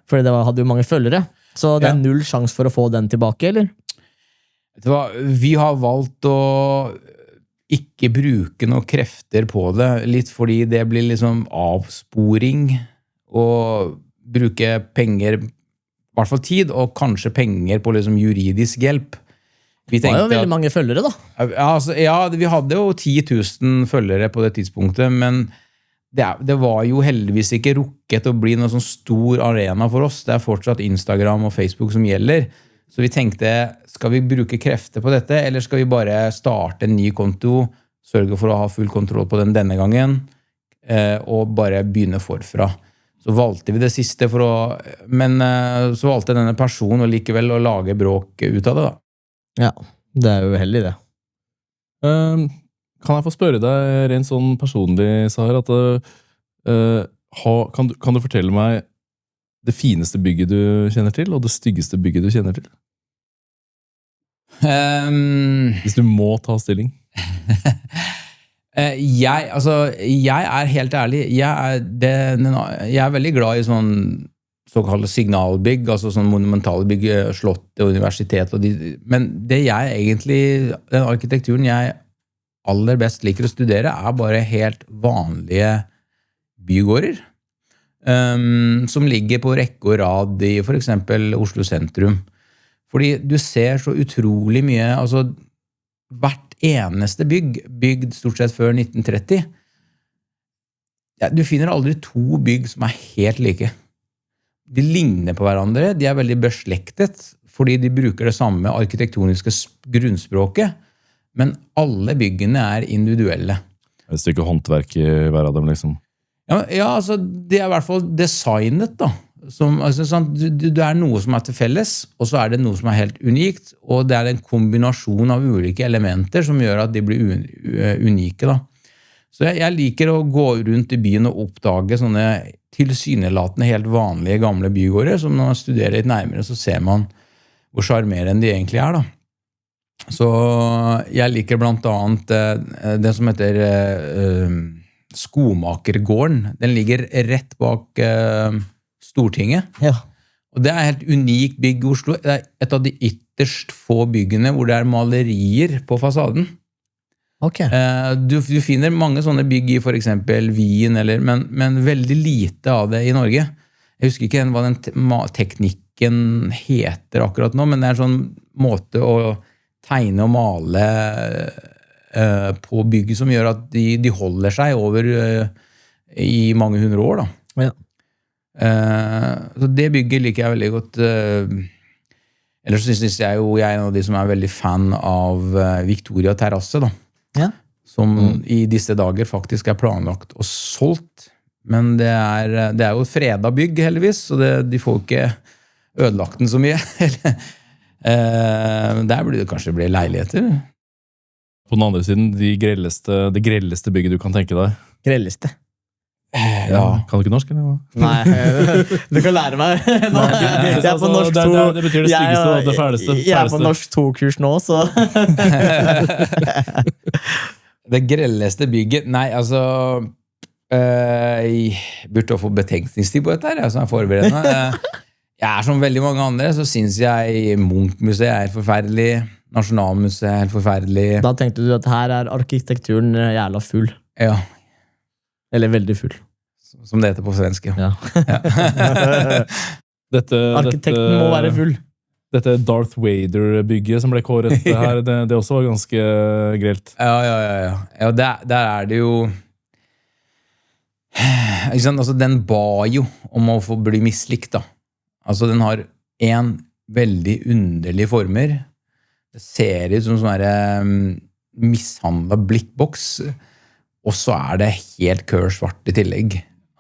for det hadde jo mange følgere. Så det null sjans for å få den tilbake, eller? Vi har valgt å ikke bruke noen krefter på det, litt fordi det blir liksom avsporing å bruke penger, i hvert fall tid, og kanskje penger på liksom juridisk hjelp. Det var jo veldig mange følgere da. Vi hadde jo 10 000 følgere på det tidspunktet, men det var jo heldigvis ikke rukket å bli noen sånn stor arena for oss. Det fortsatt Instagram og Facebook som gjelder. Så vi tenkte, skal vi bruke krefter på dette, eller skal vi bare starte en ny konto, sørge for å ha full kontroll på den denne gangen, og bare begynne forfra. Så valgte vi det siste, men så valgte denne personen likevel å lage bråk ut av det. Da. Ja, det jo uheldig det. Kan jeg få spørre deg rent sånn personlig, Sahar, at kan du fortelle meg det fineste bygget du kjenner til, og det styggeste bygget du kjenner til? Hvis du må ta stilling. Jeg helt ærlig, jeg veldig glad i såkalte signalbygg, altså sånn monumentale bygg, slott og universitet. Men det den arkitekturen jeg aller best liker å studere, bare helt vanlige bygårder, som ligger på rekke og rad i for eksempel Oslo sentrum. Fordi du ser så utrolig mye, altså hvert eneste bygd stort sett før 1930, du finner aldri to bygg som helt like. De ligner på hverandre, de veldig beslektet, fordi de bruker det samme arkitektoniske grunnspråket, men alle byggene individuelle. Et stykke håndverk i hver av dem, liksom. Ja, altså, det i hvert fall designet, da. Altså, sånn, det noe som til felles, og så det noe som helt unikt, og det en kombinasjon av ulike elementer som gjør at de blir unike, da. Så jeg liker å gå rundt i byen og oppdage sånne tilsynelatende helt vanlige gamle bygårder, som når man studerer litt nærmere, så ser man hvor charmerende de egentlig da. Så jeg liker blant annet det som heter Skomakergården. Den ligger rett bak Stortinget. Ja. Og det helt unikt bygg i Oslo. Det et av de ytterst få byggene hvor det malerier på fasaden. Okay. Du finner mange sånne bygg i for eksempel Wien, men veldig lite av det i Norge. Jeg husker ikke hva den teknikken heter akkurat nå, men det en sånn måte å tegne og male på bygget som gjør at de holder seg over i mange hundre år. Da. Ja. Så det bygget liker jeg veldig godt. Ellers synes jeg en av de som veldig fan av Victoria Terrasse, da. Ja. Som i disse dager faktisk planlagt og solgt. Men det jo et fredet bygg, heldigvis, så de får ikke ødelagt den så mye. Der blir det kanskje bli leiligheter. På den andre siden, det grelleste bygget du kan tenke deg. Grelleste. Ja. Kan du ikke norsk, eller? Nei, du kan lære meg. Jeg på norsk 2. Det betyr det styggeste, det fæleste. Jeg på norsk 2-kurs nå, så. Det grelleste bygget, nei, altså jeg burde få betenkningstid på dette her, som forberedende. Jeg som veldig mange andre, så synes jeg Munch-museet forferdelig, Nasjonalmuseet helt forferdelig. Da tenkte du at her arkitekturen jævla full. Ja. Eller veldig full. Som det heter på svensk, ja. Arkitekten må være full. Dette Darth Vader-bygget som ble kåret her, det også var ganske grelt. Ja, der det jo ikke sant? Altså, den ba jo om å få bli mislikt, da. Altså, den har en veldig underlig former. Det ser ut som sånn mishandlet blikkboks, og så det helt kørsvart i tillegg.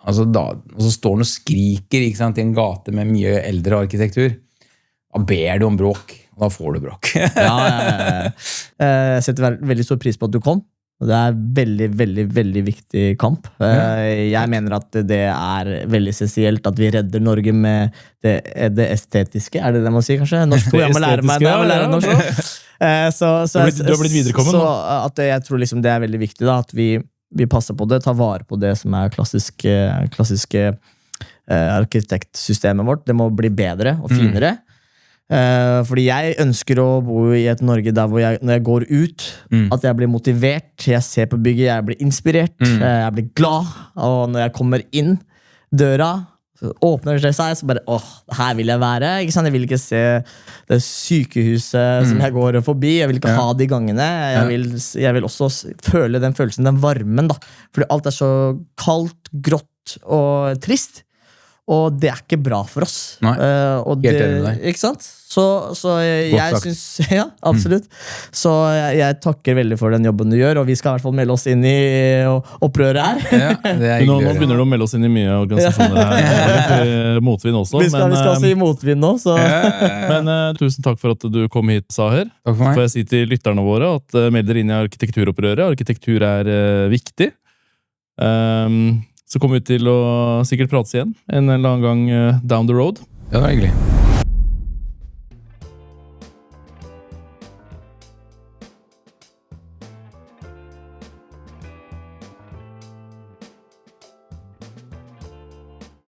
Altså og så står den og skriker, ikke sant, i en gate med mye eldre arkitektur. Da ber du om bråk, og da får du bråk. Jeg setter veldig stor pris på at du kom. Og det veldig, veldig, veldig viktig kamp. Jeg mener at det veldig essensielt at vi redder Norge med det estetiske. Det det man sier, kanskje? Norsk 2, jeg må lære meg norsk. Du har blitt viderekommen. Så at jeg tror liksom det veldig viktig, da, at vi passer på det, tar vare på det som klassiske arkitektsystemet vårt. Det må bli bedre og finere. Fordi jeg ønsker å bo i et Norge der hvor når jeg går ut, at jeg blir motivert, jeg ser på bygget, jeg blir inspirert, jeg blir glad, og når jeg kommer inn døra, så åpner det seg, så bare, her vil jeg være, ikke sant? Jeg vil ikke se det sykehuset som jeg går forbi, jeg vil ikke ha de gangene, jeg vil også føle den følelsen, den varmen, da, fordi alt så kaldt, grått og trist. Og det ikke bra for oss. Nei, helt enig med deg. Ikke sant? Så jeg synes, ja, absolutt. Så jeg takker veldig for den jobben du gjør, og vi skal i hvert fall melde oss inn i opprøret her. Ja, nå begynner du å melde oss inn i mye organisasjoner her. Motvind også. Vi skal også i motvind nå. Så. Men tusen takk for at du kom hit, Saher. Takk for meg. Får jeg si til lytterne våre at meld dere inn i arkitekturopprøret. Arkitektur viktig. Så kommer vi til å sikkert prates igjen en eller annen gang down the road. Ja, det var hyggelig.